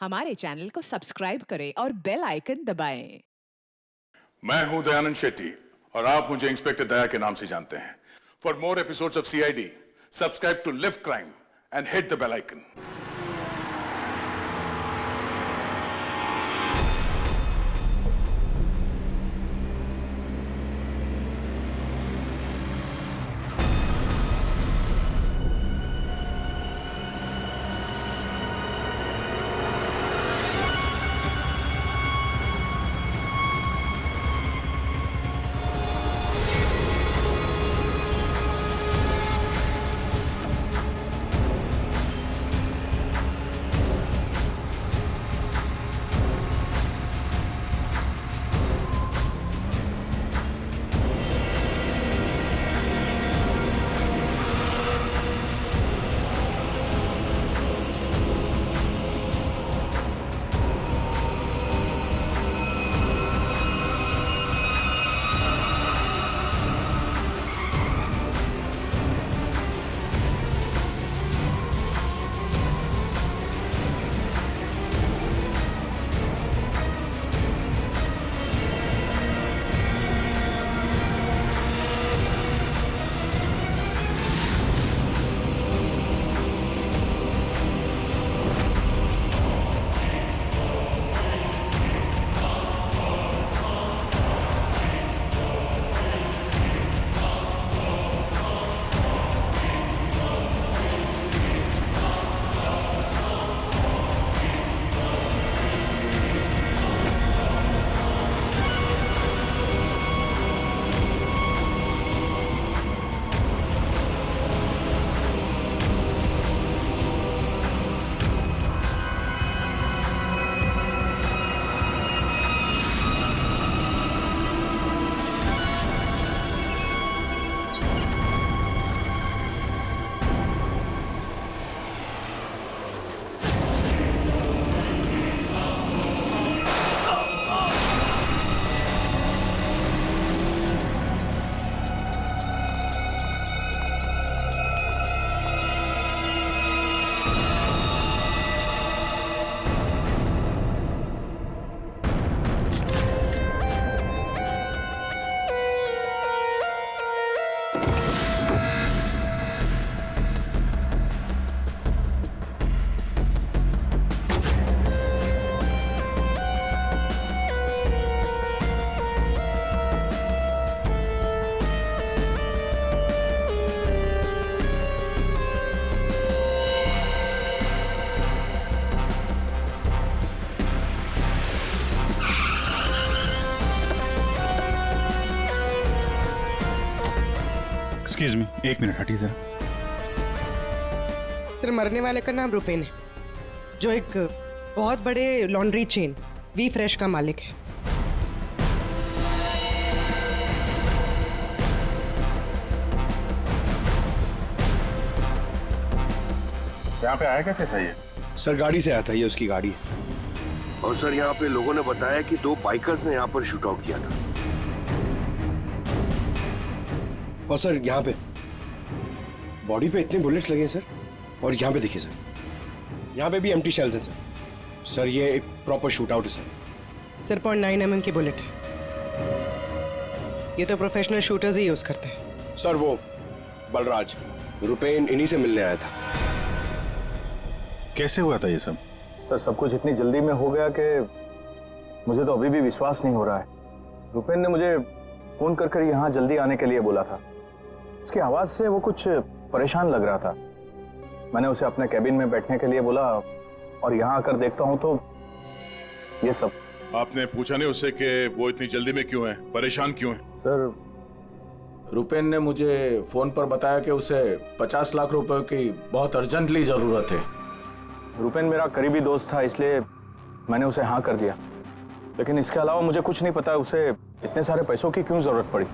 हमारे चैनल को सब्सक्राइब करें और बेल आइकन दबाएं। मैं हूं दयानंद शेट्टी और आप मुझे इंस्पेक्टर दया के नाम से जानते हैं। For more episodes of CID, subscribe to LIV crime and hit the bell icon. Excuse me, एक मिनट हटिए जरा। सर, मरने वाले का नाम रुपेन है, जो एक बहुत बड़े लॉन्ड्री चेन वी फ्रेश का मालिक है। यहाँ पे आया कैसे था ये? सर गाड़ी से आया था, ये उसकी गाड़ी है। और सर यहाँ पे लोगों ने बताया कि 2 बाइकर्स ने यहाँ पर शूट आउट किया था। और सर यहाँ पे बॉडी पे इतने बुलेट्स लगे हैं सर, और यहाँ पे देखिए सर, यहाँ पे भी एम्प्टी शेल्स हैं सर। सर ये एक प्रॉपर शूट आउट है सर। सर 0.9 mm की बुलेट है। ये तो प्रोफेशनल शूटर्स ही यूज करते हैं। सर वो बलराज रुपेन इन्हीं से मिलने आया था। कैसे हुआ था ये सब? सर सब कुछ इतनी जल्दी में हो गया कि मुझे तो अभी भी विश्वास नहीं हो रहा है। रुपेन ने मुझे फोन कर यहाँ जल्दी आने के लिए बोला था। उसकी आवाज से वो कुछ परेशान लग रहा था। मैंने उसे अपने कैबिन में बैठने के लिए बोला और यहाँ आकर देखता हूँ तो ये सब। आपने पूछा नहीं उससे कि वो इतनी जल्दी में क्यों है, परेशान क्यों है? सर रुपेन ने मुझे फोन पर बताया कि उसे 50 लाख रुपए की बहुत अर्जेंटली जरूरत है। रुपेन मेरा करीबी दोस्त था, इसलिए मैंने उसे हाँ कर दिया। लेकिन इसके अलावा मुझे कुछ नहीं पता उसे इतने सारे पैसों की क्यों जरूरत पड़ी।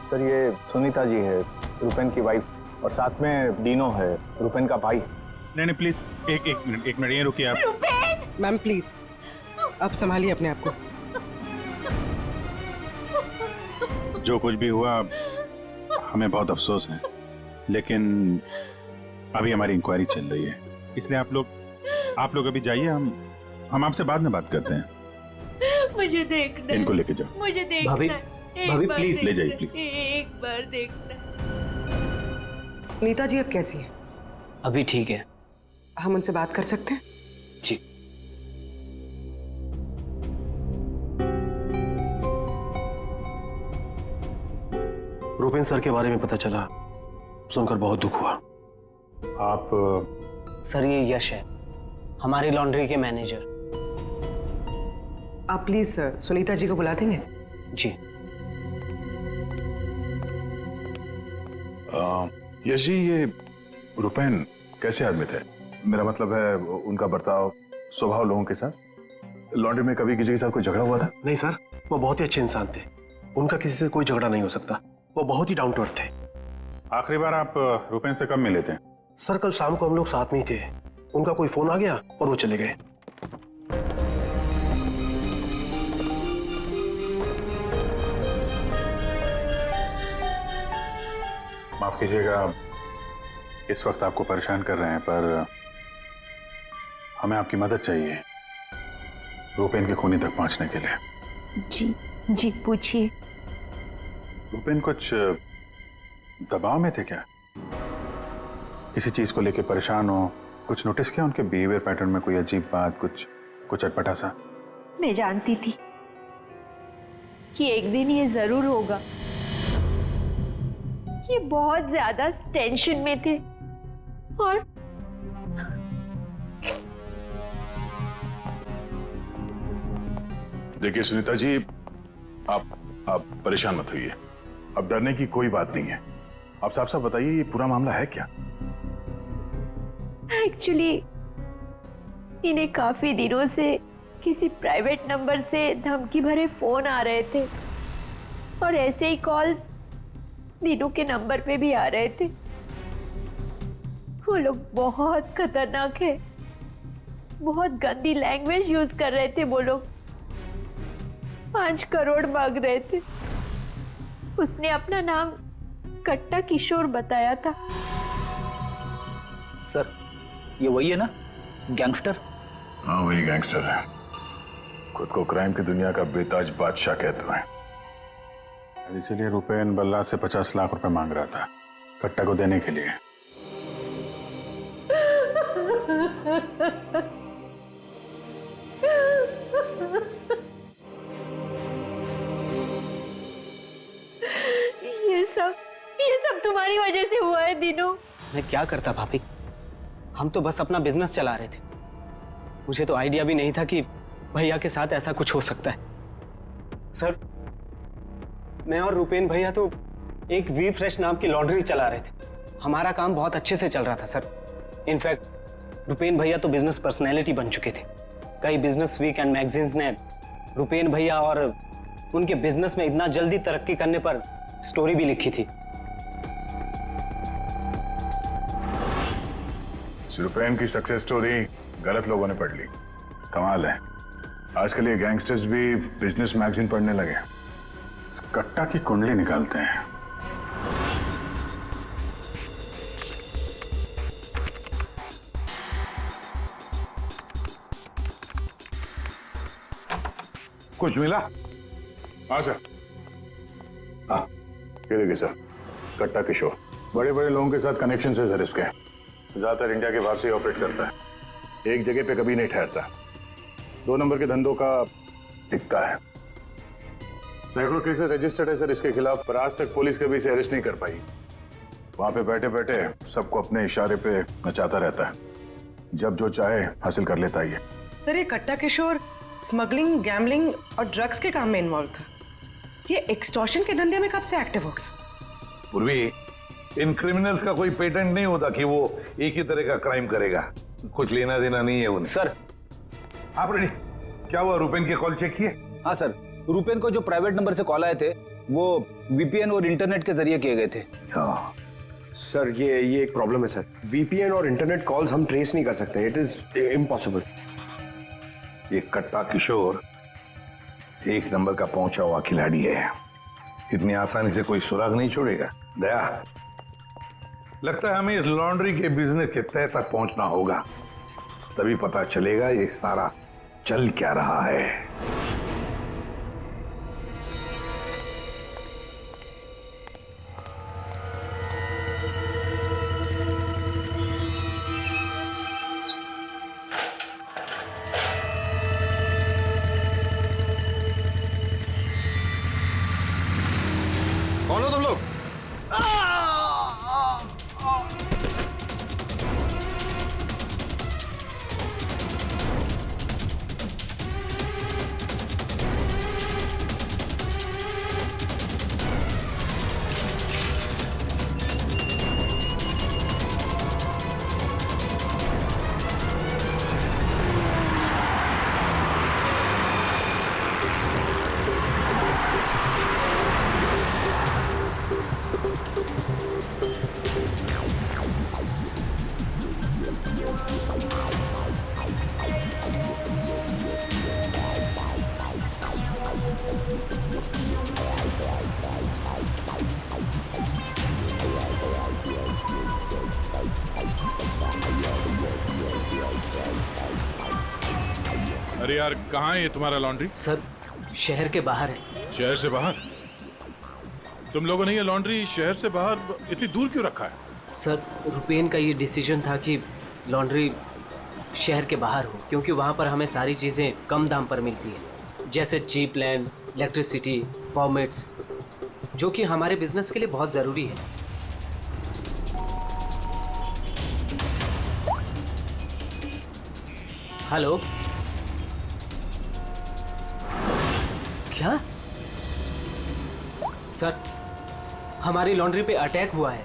सर ये सुनीता जी है, रुपेन की वाइफ, और साथ में डीनो है, रुपेन का भाई। नहीं प्लीज एक मिनट ये रुकिए आप। मैम प्लीज आप संभालिए अपने आप को। जो कुछ भी हुआ हमें बहुत अफसोस है, लेकिन अभी हमारी इंक्वायरी चल रही है, इसलिए आप लोग अभी जाइए, हम आपसे बाद में बात करते हैं। मुझे देखना है। इनको लेके जाओ। मुझे देखना भाभी, है। एक भाभी, बार प्लीज, ले जाइए, देखना है। प्लीज। एक बार देखना है। नीता जी अब कैसी है? अभी ठीक है हम उनसे बात कर सकते हैं? जी। रूपेन सर के बारे में पता चला, सुनकर बहुत दुख हुआ। आप सर ये यश है, हमारी लॉन्ड्री के मैनेजर। आप प्लीज सुनीता जी को बुला देंगे? जी। यश जी, ये रुपेन कैसे आदमी थे? मेरा मतलब है उनका बर्ताव, स्वभाव लोगों के साथ। लॉन्ड्री में कभी किसी के साथ कोई झगड़ा हुआ था? नहीं सर, वो बहुत ही अच्छे इंसान थे, उनका किसी से कोई झगड़ा नहीं हो सकता। वो बहुत ही डाउन टू अर्थ थे। आखिरी बार आप रुपेन से कब मिले थे? सर कल शाम को हम लोग साथ में ही थे, उनका कोई फोन आ गया और वो चले गए। माफ कीजिएगा, इस वक्त आपको परेशान कर रहे हैं, पर हमें आपकी मदद चाहिए रुपेन के खूनी तक पहुंचने के लिए। जी जी, पूछिए। रुपेन कुछ दबाव में थे क्या? किसी चीज को लेकर परेशान हो? कुछ नोटिस किया उनके बिहेवियर पैटर्न में? कोई अजीब बात, कुछ अटपटा सा? मैं जानती थी कि एक दिन ये जरूर होगा। ये बहुत ज्यादा टेंशन में थे और देखिए सुनीता जी, आप परेशान मत होइए, अब डरने की कोई बात नहीं है। आप साफ साफ बताइए, ये पूरा मामला है क्या? एक्चुअली इन्हें काफी दिनों से किसी प्राइवेट नंबर से धमकी भरे फोन आ रहे थे और ऐसे ही कॉल्स दीनू के नंबर पे भी आ रहे थे। वो लोग बहुत खतरनाक है, बहुत गंदी लैंग्वेज यूज कर रहे थे। वो लोग 5 करोड़ मांग रहे थे। उसने अपना नाम कट्टा किशोर बताया था। सर ये वही है ना, गैंगस्टर? हाँ, वही गैंगस्टर है, खुद को क्राइम की दुनिया का बेताज बादशाह कहते हैं। इसीलिए रुपेन बल्ला से 50 लाख रुपए मांग रहा था कट्टा को देने के लिए। ये सब तुम्हारी वजह से हुआ है दीनू। मैं क्या करता भाभी, हम तो बस अपना बिजनेस चला रहे थे। मुझे तो आइडिया भी नहीं था कि भैया के साथ ऐसा कुछ हो सकता है। सर मैं और रुपेन भैया तो एक वी फ्रेश नाम की लॉन्ड्री चला रहे थे। हमारा काम बहुत अच्छे से चल रहा था सर। इनफैक्ट रुपेन भैया तो बिजनेस पर्सनैलिटी बन चुके थे। कई बिजनेस वीक एंड मैगजीन्स ने रुपेन भैया और उनके बिजनेस में इतना जल्दी तरक्की करने पर स्टोरी भी लिखी थी। रुपेन की सक्सेस स्टोरी गलत लोगों ने पढ़ ली। कमाल है, आजकल ये गैंगस्टर्स भी बिजनेस मैगजीन पढ़ने लगे। इस कट्टा की कुंडली निकालते हैं। कुछ मिला? हाँ सर। हाँ, ये देखिए सर, कट्टा किशोर बड़े बड़े लोगों के साथ कनेक्शन से सर इसके, ज्यादातर इंडिया के बाहर से ऑपरेट करता है, एक जगह पे कभी नहीं ठहरता, 2 नंबर के धंधों का टिक्का है। सैकड़ों केसेस रजिस्टर्ड है सर इसके खिलाफ, पर आज तक पुलिस कभी इसे अरेस्ट नहीं कर पाई। वहां पे बैठे बैठे सबको अपने इशारे पे नचाता रहता है, जब जो चाहे हासिल कर लेता है। सर ये कट्टा किशोर स्मगलिंग, गैम्बलिंग और ड्रग्स के काम में इन्वॉल्व था। ये एक्सटॉर्शन के धंधे में कब से एक्टिव हो गया? पूर्वी इन क्रिमिनल्स का कोई पेटेंट नहीं होता कि वो एक ही तरह का क्राइम करेगा, कुछ लेना देना नहीं है उन्हें। सर आप रेडी? क्या हुआ, रुपेन के कॉल चेक किए? हाँ सर, रुपेन को जो प्राइवेट नंबर से कॉल आए थे वो वीपीएन और इंटरनेट के जरिए किए गए थे। हाँ सर, ये एक प्रॉब्लम है सर। वीपीएन और इंटरनेट कॉल्स हम ट्रेस नहीं कर सकते, इट इज इम्पॉसिबल। ये कट्टा किशोर 1 नंबर का पहुंचा हुआ खिलाड़ी है, इतनी आसानी से कोई सुराग नहीं छोड़ेगा। दया, लगता है हमें इस लॉन्ड्री के बिजनेस के तह तक पहुंचना होगा, तभी पता चलेगा ये सारा चल क्या रहा है। कौन हो तुम लोग? अरे यार, कहाँ है ये तुम्हारा लॉन्ड्री? सर शहर के बाहर है। शहर से बाहर? तुम लोगों ने ये लॉन्ड्री शहर से बाहर इतनी दूर क्यों रखा है? सर रुपेन का ये डिसीजन था कि लॉन्ड्री शहर के बाहर हो, क्योंकि वहाँ पर हमें सारी चीज़ें कम दाम पर मिलती है, जैसे चीप लैंड, इलेक्ट्रिसिटी, परमिट्स, जो कि हमारे बिजनेस के लिए बहुत ज़रूरी है। हेलो, क्या? सर हमारी लॉन्ड्री पे अटैक हुआ है।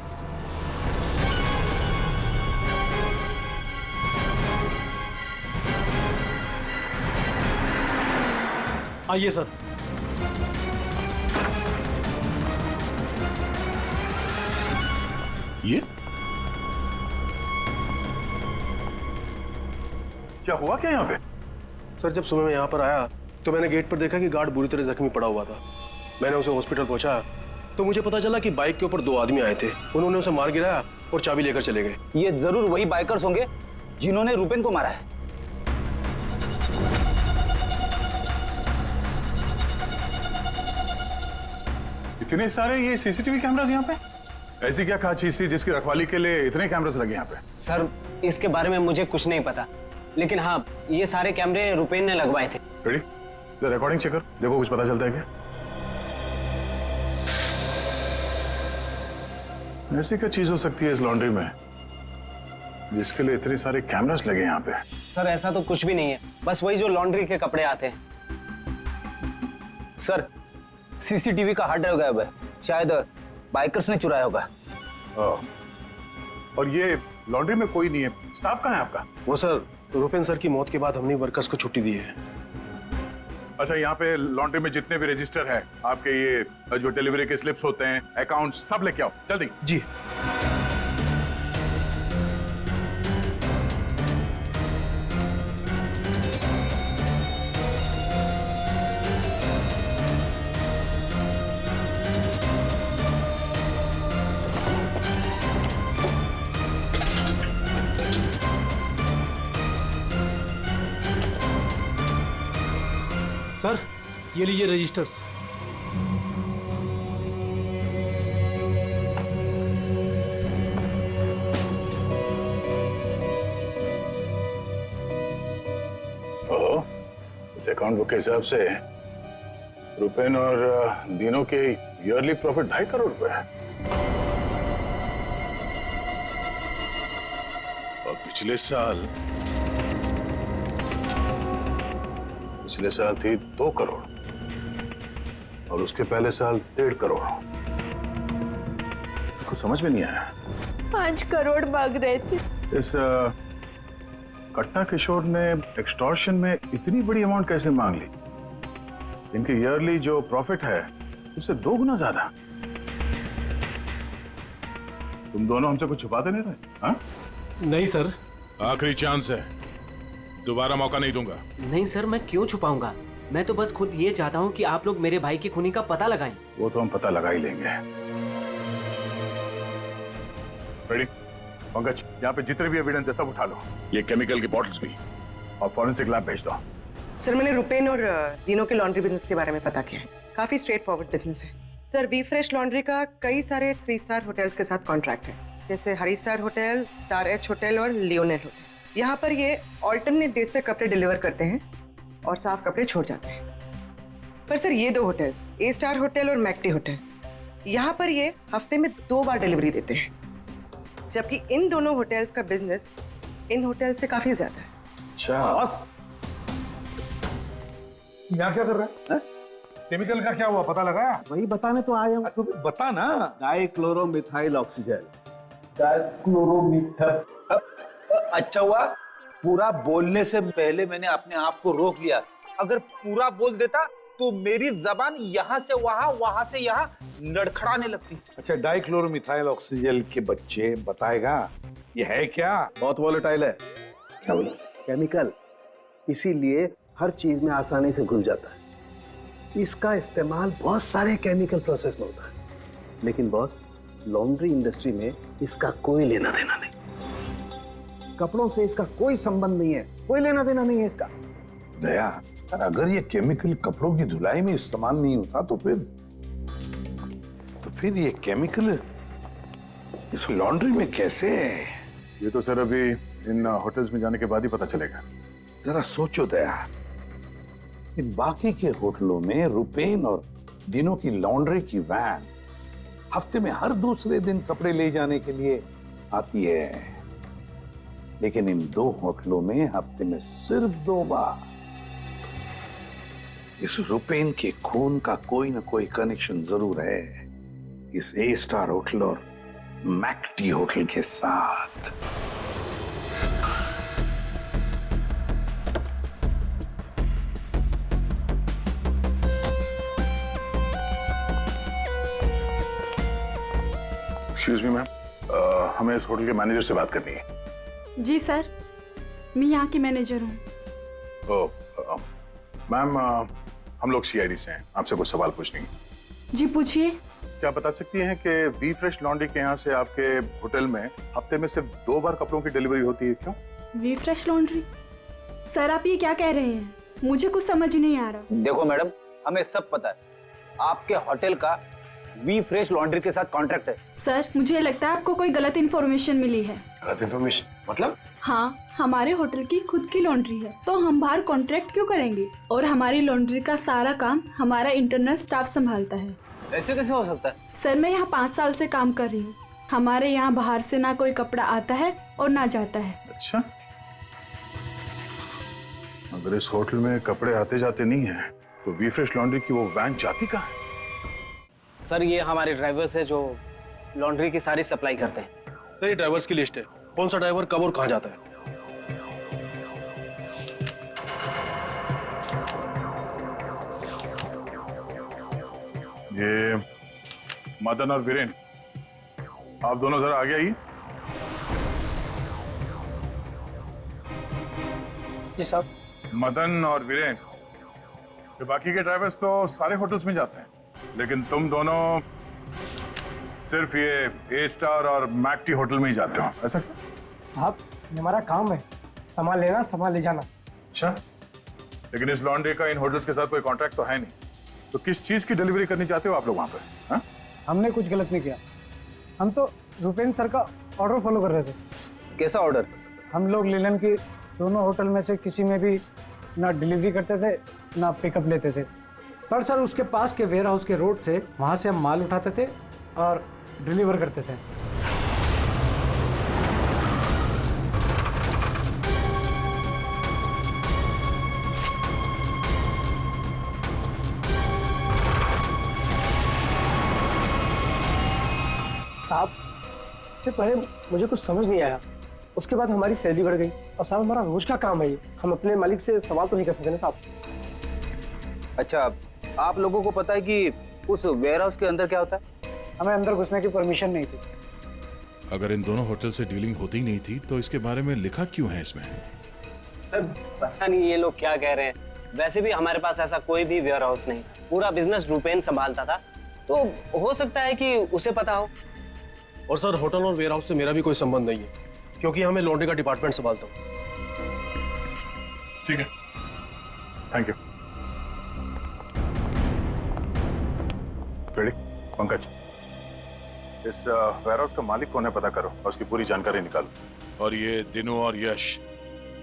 आइए सर। ये क्या हुआ क्या यहाँ पे? सर जब सुबह मैं यहाँ पर आया तो मैंने गेट पर देखा कि गार्ड बुरी तरह जख्मी पड़ा हुआ था। मैंने उसे हॉस्पिटल पहुंचाया तो मुझे पता चला कि बाइक के ऊपर 2 आदमी आए थे। उन्होंने उसे मार गिराया और चाबी लेकर चले गए। ये जरूर वही बाइकर्स होंगे जिन्होंने रुपेन को मारा है। इतने सारे ये सीसीटीवी कैमरास यहाँ पे? ऐसी क्या खास चीज थी जिसकी रखवाली के लिए इतने कैमरास लगे यहाँ पे? सर इसके बारे में मुझे कुछ नहीं पता, लेकिन हाँ ये सारे कैमरे रुपेन ने लगवाए थे। रेडी? रिकॉर्डिंग चेक कर, देखो कुछ पता चलता है क्या? ऐसी क्या चीज हो सकती है इस लॉन्ड्री में जिसके लिए इतने सारे कैमरास लगे यहाँ पे? सर ऐसा तो कुछ भी नहीं है, बस वही जो लॉन्ड्री के कपड़े आते हैं। सर सीसीटीवी का हार्ड ड्राइव गायब है, शायद बाइकर्स ने चुराया होगा। और ये लॉन्ड्री में कोई नहीं है, स्टाफ कहाँ है आपका? वो सर रुपेन सर की मौत के बाद हमने वर्कर्स को छुट्टी दी है। अच्छा, यहाँ पे लॉन्ड्री में जितने भी रजिस्टर है आपके, ये जो डिलीवरी के स्लिप्स होते हैं, अकाउंट, सब लेके आओ जल्दी। जी। सर ये लीजिए रजिस्टर्स। इस अकाउंट बुक के हिसाब से रुपेन और दीनों के ईयरली प्रॉफिट 2.5 करोड़ रुपए है। और पिछले साल थी 2 करोड़ और उसके पहले साल 1.5 करोड़। कुछ समझ में नहीं आया। 5 करोड़ मांग रहे थे। इस कट्टा किशोर ने एक्सटॉर्शन में इतनी बड़ी अमाउंट कैसे मांग ली? इनके ईयरली जो प्रॉफिट है उससे 2 गुना ज्यादा। तुम दोनों हमसे कुछ छुपाते नहीं रहे? हाँ? नहीं सर। आखिरी चांस है, दोबारा मौका नहीं दूंगा। नहीं सर, मैं क्यों छुपाऊंगा? मैं तो बस खुद ये चाहता हूँ कि आप लोग मेरे भाई की खूनी का पता लगाएं। वो तो हम पता लगा ही लेंगे। रेडी? पंकज, यहाँ पे जितने भी एविडेंस है सब उठा लो, ये केमिकल की बॉटल्स भी, और फॉरेंसिक लैब भेज दो। सर मैंने रुपेन और दीनों के लॉन्ड्री बिजनेस के बारे में पता किया है। काफी स्ट्रेट फॉरवर्ड बिजनेस है सर। वी फ्रेश लॉन्ड्री का कई सारे 3 स्टार होटल्स के साथ कॉन्ट्रैक्ट है, जैसे Hari star hotel, star H hotel और लियोनेल होटल। यहाँ पर ये ऑल्टरनेट डेज पे कपड़े डिलीवर करते हैं और साफ कपड़े छोड़ जाते हैं। पर सर ये 2 होटल्स, ए स्टार होटल और मैक्टी होटल, यहाँ पर ये हफ्ते में 2 बार डिलीवरी देते हैं, जबकि इन दोनों होटल्स का बिजनेस इन होटल से काफी ज्यादा है। अच्छा, यहाँ क्या कर रहा है? केमिकल का क्या हुआ, पता लगाया? वही बताने तो आया हूँ। तो बता ना। डाइक्लोरोमिथाइल ऑक्सीजन। डाइक्लोरोमिथाइल। अच्छा हुआ पूरा बोलने से पहले मैंने अपने आप को रोक लिया। अगर पूरा बोल देता तो मेरी जबान यहाँ से वहां, वहां से यहाँ लड़खड़ाने लगती। अच्छा, डाइक्लोरोमिथाइल ऑक्सीजन के बच्चे बताएगा ये है क्या? बहुत वोलेटाइल है। क्या बोला? केमिकल, इसीलिए हर चीज में आसानी से घुल जाता है। इसका इस्तेमाल बहुत सारे केमिकल प्रोसेस में होता है, लेकिन बॉस लॉन्ड्री इंडस्ट्री में इसका कोई लेना देना नहीं। कपड़ों से इसका कोई संबंध नहीं है, कोई लेना देना नहीं है इसका। दया, अगर ये केमिकल कपड़ों की धुलाई में इस्तेमाल नहीं होता तो फिर ये केमिकल इस लॉन्ड्री में कैसे? ये तो सर अभी इन होटल्स में जाने के बाद ही पता चलेगा। जरा सोचो दया, इन बाकी के होटलों में रुपेन और दिनों की लॉन्ड्री की वैन हफ्ते में हर दूसरे दिन कपड़े ले जाने के लिए आती है, लेकिन इन 2 होटलों में हफ्ते में सिर्फ 2 बार। इस रुपेन के खून का कोई ना कोई कनेक्शन जरूर है इस ए स्टार होटल और मैक्टी होटल के साथ। एक्सक्यूज मी मैम, हमें इस होटल के मैनेजर से बात करनी है। जी सर, मैं यहाँ की मैनेजर हूँ। मैम, हम लोग सीआईडी से हैं, आपसे कुछ सवाल पूछने हैं। जी पूछिए। क्या बता सकती हैं कि वी फ्रेश लॉन्ड्री के यहाँ से आपके होटल में हफ्ते में सिर्फ 2 बार कपड़ों की डिलीवरी होती है, क्यों? We fresh laundry? सर आप ये क्या कह रहे हैं? मुझे कुछ समझ नहीं आ रहा। देखो मैडम, हमें सब पता है, आपके होटल का वी फ्रेश लॉन्ड्री के साथ कॉन्ट्रैक्ट है। सर मुझे लगता है आपको कोई गलत इन्फॉर्मेशन मिली है। गलत इन्फॉर्मेशन मतलब? हाँ, हमारे होटल की खुद की लॉन्ड्री है, तो हम बाहर कॉन्ट्रैक्ट क्यों करेंगे? और हमारी लॉन्ड्री का सारा काम हमारा इंटरनल स्टाफ संभालता है। ऐसे कैसे हो सकता है? सर मैं यहाँ 5 साल से काम कर रही हूँ। हमारे यहाँ बाहर से ना कोई कपड़ा आता है और ना जाता है। अच्छा, अगर इस होटल में कपड़े आते जाते नहीं है तो वी फ्रेश लॉन्ड्री की वो वैन जाती कहाँ है? सर ये हमारे ड्राइवर्स है जो लॉन्ड्री की सारी सप्लाई करते हैं। सर ये ड्राइवर्स की लिस्ट है, कौन सा ड्राइवर कब और कहाँ जाता है। ये मदन और वीरेन, आप दोनों जरा आगे आइए। जी साहब। मदन और वीरेन, ये बाकी के ड्राइवर्स तो सारे होटल्स में जाते हैं, लेकिन तुम दोनों सिर्फ ये ए स्टार और मैक्टी होटल में ही जाते हो, ऐसा क्यों? साहब ये हमारा काम है, सामान लेना सामान ले जाना। अच्छा, लेकिन इस लॉन्ड्री का इन होटल्स के साथ कोई कॉन्ट्रैक्ट तो है नहीं, तो किस चीज की डिलीवरी करनी चाहते हो आप लोग वहां पर? हाँ? हमने कुछ गलत नहीं किया, हम तो रुपेन सर का ऑर्डर फॉलो कर रहे थे। कैसा ऑर्डर? हम लोग लीलन की दोनों होटल में से किसी में भी ना डिलीवरी करते थे ना पिकअप लेते थे, पर सर उसके पास के वेयर हाउस के रोड से वहाँ से हम माल उठाते थे और डिलीवर करते थे। साहब इससे पहले मुझे कुछ समझ नहीं आया, उसके बाद हमारी सैलरी बढ़ गई और साहब हमारा रोज का काम है ये, हम अपने मालिक से सवाल तो नहीं कर सकते ना साहब। अच्छा, आप लोगों को पता है कि उस वेयर हाउस के अंदर क्या होता है? हमें अंदर घुसने की परमिशन नहीं थी। अगर इन दोनों होटल से डीलिंग होती नहीं थी तो इसके बारे में लिखा क्यों है इसमें? सर पता नहीं ये लोग क्या कह रहे हैं, वैसे भी हमारे पास ऐसा कोई भी वेयर हाउस नहीं था, पूरा बिजनेस रुपेन संभालता था, तो हो सकता है कि उसे पता हो। और सर होटल और वेयर हाउस से मेरा भी कोई संबंध नहीं है, क्योंकि यहाँ मैं लॉन्ड्री का डिपार्टमेंट संभालता हूँ। ठीक है, थैंक यू। रेडी? पंकज, इस वेयर हाउस का मालिक कौन है पता करो और उसकी पूरी जानकारी निकालो। और ये दिनों और यश,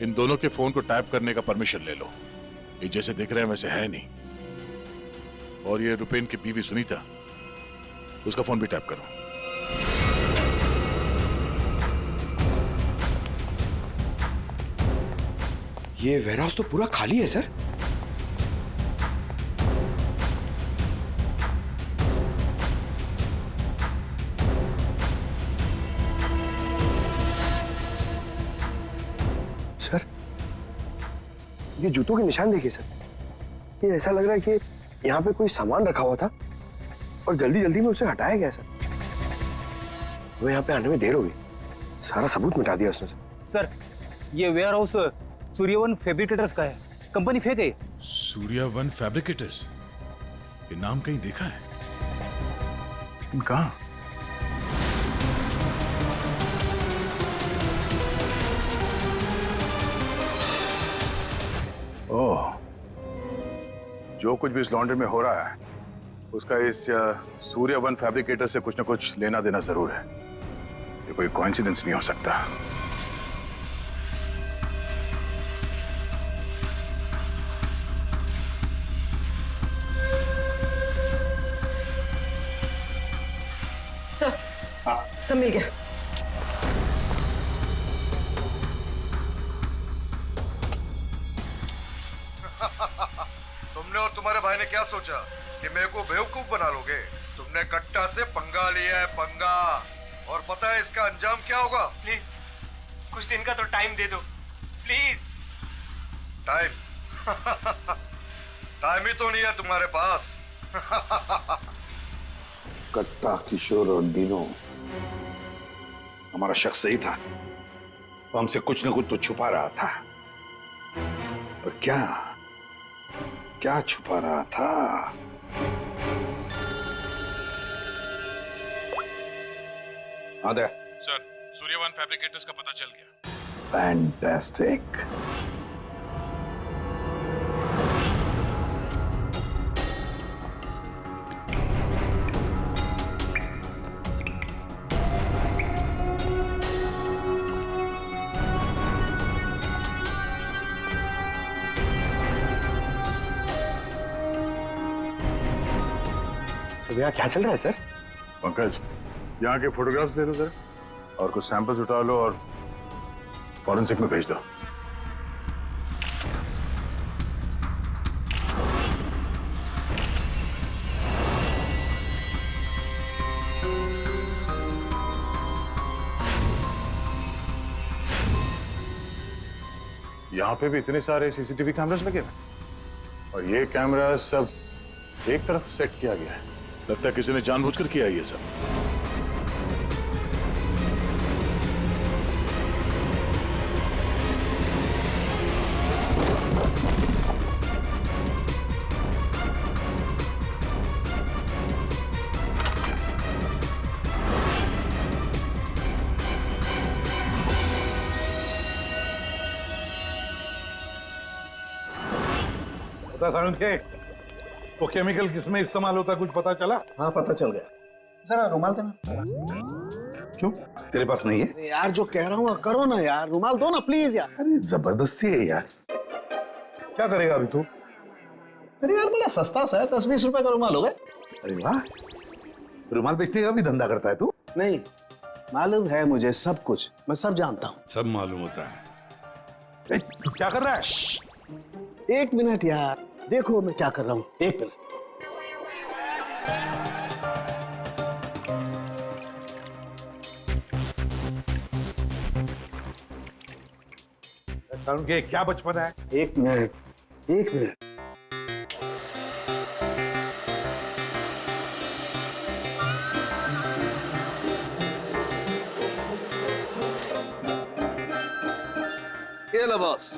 इन दोनों के फोन को टैप करने का परमिशन ले लो। ये जैसे दिख रहे हैं वैसे है नहीं। और ये रुपेन की बीवी सुनीता, उसका फोन भी टैप करो। ये वेयरहाउस तो पूरा खाली है सर। सर, ये जूतों के निशान देखिए सर। ये ऐसा लग रहा है कि यहाँ पे कोई सामान रखा हुआ था और जल्दी जल्दी में उसे हटाया गया सर। हमें यहाँ पे आने में देर हो गई, सारा सबूत मिटा दिया उसने सर। ये वेयर हाउस सूर्यवन फैब्रिकेटर्स का है, कंपनी फेक है। सूर्यवन फैब्रिकेटर्स, ये नाम कहीं देखा है? कहाँ? ओह, जो कुछ भी इस लॉन्ड्री में हो रहा है उसका इस सूर्यवन फैब्रिकेटर से कुछ ना कुछ लेना देना जरूर है। ये कोई कोइंसिडेंस नहीं हो सकता। सर, सब मिल गया। तुमने और तुम्हारे भाई ने क्या सोचा कि मेरे को बेवकूफ बना लोगे? तुमने कट्टा से पंगा लिया है, पंगा। और पता है इसका अंजाम क्या होगा? प्लीज कुछ दिन का तो टाइम दे दो प्लीज। टाइम? टाइम ही तो नहीं है तुम्हारे पास। कट्टा, किशोर और डिनो, हमारा शख्स सही था। वो हमसे कुछ ना कुछ तो छुपा रहा था। पर क्या क्या छुपा रहा था? आदे सर, सूर्यवन फैब्रिकेटर्स का पता चल गया। फैंटास्टिक। यहाँ क्या चल रहा है सर? पंकज, यहाँ के फोटोग्राफ्स दे दो जरा और कुछ सैंपल्स उठा लो और फॉरेंसिक में भेज दो। यहाँ पे भी इतने सारे सीसीटीवी कैमरास लगे हैं और ये कैमरा सब एक तरफ सेट किया गया है। लगता है किसी ने जानबूझकर किया ये सब। के वो केमिकल किसमें इस्तेमाल होता कुछ पता चला? हाँ पता चल गया। जरा रुमाल देना। क्यों, तेरे पास नहीं है? यार जो कह रहा हूँ करो ना यार, रुमाल दो ना प्लीज यार। अरे जबरदस्ती है यार। क्या करेगा अभी तू? अरे यार बड़ा सस्ता सा है, 10-20 रुपए का रुमाल होगा। अरे वाह, रुमाल बेचने का भी धंधा करता है तू? नहीं, मालूम है मुझे सब कुछ, मैं सब जानता हूँ। सब मालूम होता है। तू क्या कर रहा है? एक मिनट यार, देखो मैं क्या कर रहा हूँ, एक मिनट। के क्या बचपन है? एक मिनट, एक मिनट। ये लो बॉस,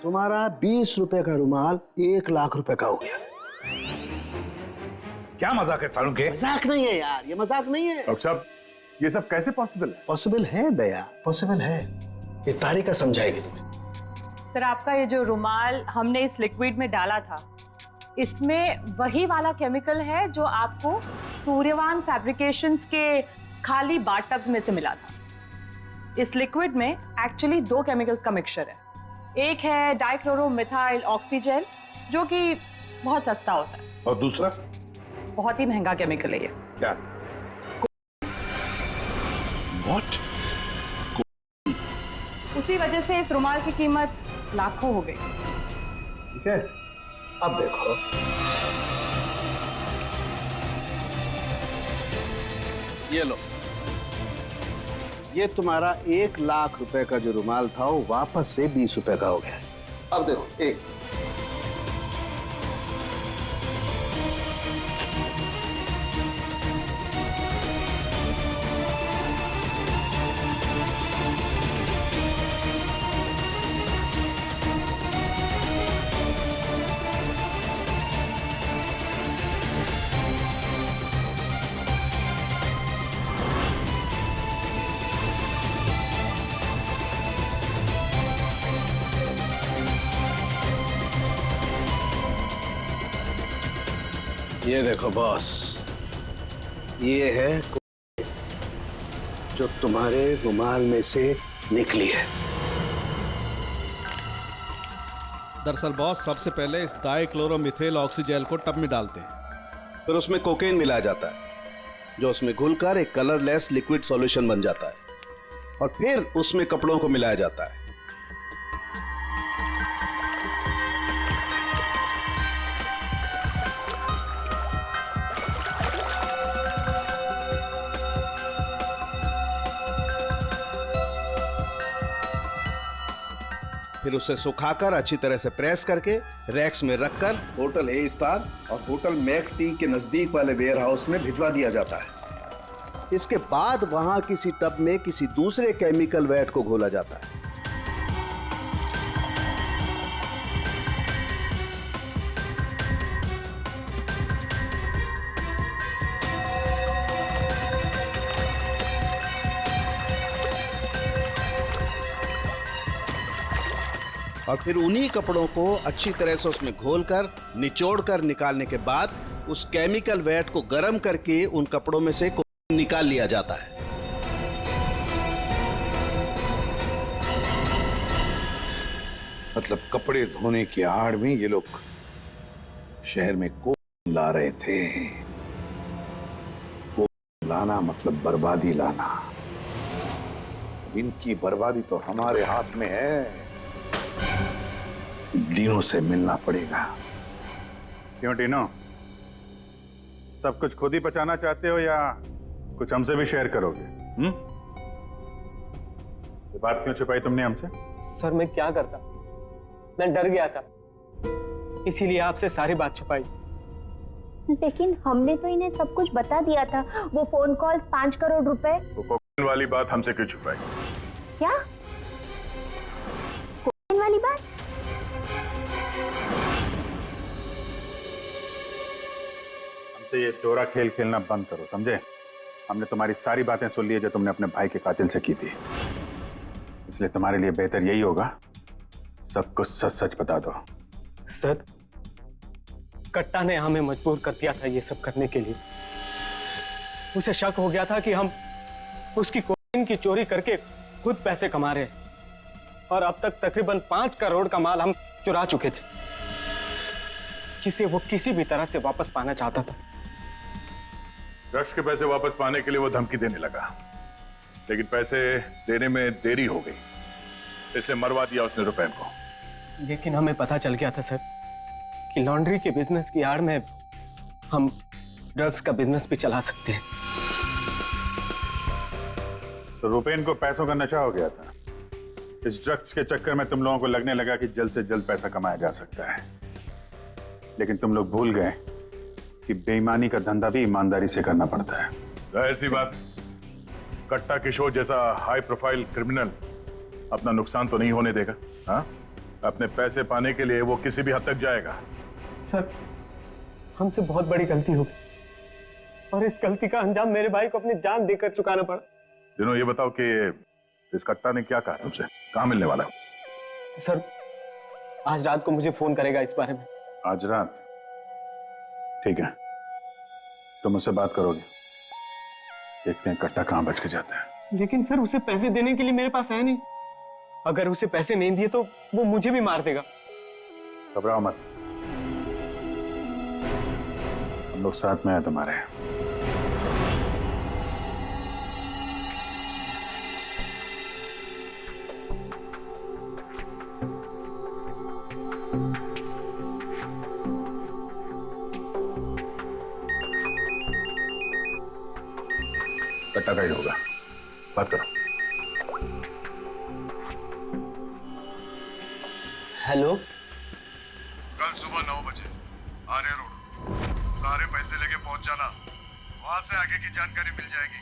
तुम्हारा 20 रुपए का रुमाल 1 लाख रुपए का हो गया। क्या मजाक है सालू के? मजाक नहीं है यार, ये मजाक नहीं है। डॉक्टर साहब, ये सब कैसे पॉसिबल है? पॉसिबल है दया, पॉसिबल है। ये तारिका समझाएगी तुम्हें। सर आपका ये जो रुमाल हमने इस लिक्विड में डाला था, इसमें वही वाला केमिकल है जो आपको सूर्यवान फैब्रिकेशंस के खाली बाथटब्स में से मिला था। इस लिक्विड में एक्चुअली 2 केमिकल्स का मिक्सचर है। एक है डाइक्लोरोमिथाइल ऑक्सीजेल जो कि बहुत सस्ता होता है, और दूसरा बहुत ही महंगा केमिकल है ये। क्या? What? उसी वजह से इस रुमाल की कीमत लाखों हो गई। ठीक है, अब देखो। ये लो, ये तुम्हारा 1 लाख रुपए का जो रुमाल था वो वापस से 20 रुपए का हो गया। अब देखो, एक ये देखो बॉस, ये है जो तुम्हारे रुमाल में से निकली है। दरअसल बॉस, सबसे पहले इस डाइक्लोरोमिथेल ऑक्सीजेल को टब में डालते हैं, फिर उसमें कोकेन मिलाया जाता है जो उसमें घुलकर एक कलरलेस लिक्विड सॉल्यूशन बन जाता है, और फिर उसमें कपड़ों को मिलाया जाता है। फिर उसे सुखाकर अच्छी तरह से प्रेस करके रैक्स में रखकर होटल ए स्टार और होटल मैक टी के नजदीक वाले वेयर हाउस में भिजवा दिया जाता है। इसके बाद वहां किसी टब में किसी दूसरे केमिकल वैट को घोला जाता है। और फिर उन्हीं कपड़ों को अच्छी तरह से उसमें घोलकर निचोड़कर निकालने के बाद उस केमिकल वैट को गर्म करके उन कपड़ों में से निकाल लिया जाता है। मतलब कपड़े धोने की आड़ में ये लोग शहर में कोकेन ला रहे थे। कोकेन लाना मतलब बर्बादी लाना। इनकी बर्बादी तो हमारे हाथ में है। डीनो से मिलना पड़ेगा। क्यों डीनो, सब कुछ खुद ही बचाना चाहते हो या कुछ हमसे भी शेयर करोगे? ये बात क्यों छुपाई तुमने हमसे? सर मैं क्या करता, मैं डर गया था, इसीलिए आपसे सारी बात छुपाई। लेकिन हमने तो इन्हें सब कुछ बता दिया था। वो फोन कॉल्स, 5 करोड़ रुपए। वो कोकेन वाली बात हमसे क्यों छुपाई? क्या कोकेन वाली बात? हमसे ये चोरा खेल खेलना बंद करो, समझे? हमने तुम्हारी सारी बातें सुन ली है जो तुमने अपने भाई के कातिल से की थी, इसलिए तुम्हारे लिए बेहतर यही होगा सब कुछ सच सच बता दो। सर, कट्टा ने हमें मजबूर कर दिया था ये सब करने के लिए। उसे शक हो गया था कि हम उसकी कोकेन की चोरी करके खुद पैसे कमा रहे हैं, और अब तक तकरीबन 5 करोड़ का माल हम चुरा चुके थे, जिसे वो किसी भी तरह से वापस पाना चाहता था। ड्रग्स के पैसे वापस पाने के लिए वो धमकी देने लगा, लेकिन पैसे देने में देरी हो गई, इसलिए मरवा दिया उसने रुपैन को। लेकिन हमें पता चल गया था सर कि लॉन्ड्री के बिजनेस की आड़ में हम ड्रग्स का बिजनेस भी चला सकते हैं। तो रुपैन को पैसों का नशा हो गया था। इस ड्रग्स के चक्कर में तुम लोगों को लगने लगा कि जल्द से जल्द पैसा कमाया जा सकता है, लेकिन तुम लोग भूल गए कि बेईमानी का धंधा भी ईमानदारी से करना पड़ता है। जाहिर सी बात, कट्टा किशोर जैसा हाई प्रोफाइल क्रिमिनल अपना नुकसान तो नहीं होने देगा। हाँ, अपने पैसे पाने के लिए वो किसी भी हद तक जाएगा। सर, हमसे बहुत बड़ी गलती हो गई, और इस गलती का अंजाम मेरे भाई को अपनी जान देकर चुकाना पड़ा। दिनों ये बताओ कि इस कट्टा ने क्या कहा तुमसे, कहाँ मिलने वाला है? सर आज रात को मुझे फोन करेगा इस बारे में। आज रात? ठीक है, तो मुझसे बात करोगे, देखते हैं कट्टा कहाँ बच के जाता है। लेकिन सर उसे पैसे देने के लिए मेरे पास है नहीं। अगर उसे पैसे नहीं दिए तो वो मुझे भी मार देगा। घबराओ मत, हम लोग साथ में हैं तुम्हारे। कट्टा गाइड होगा, बात करो। हेलो, कल सुबह 9 बजे आर्य रोड सारे पैसे लेके पहुंच जाना, वहां से आगे की जानकारी मिल जाएगी।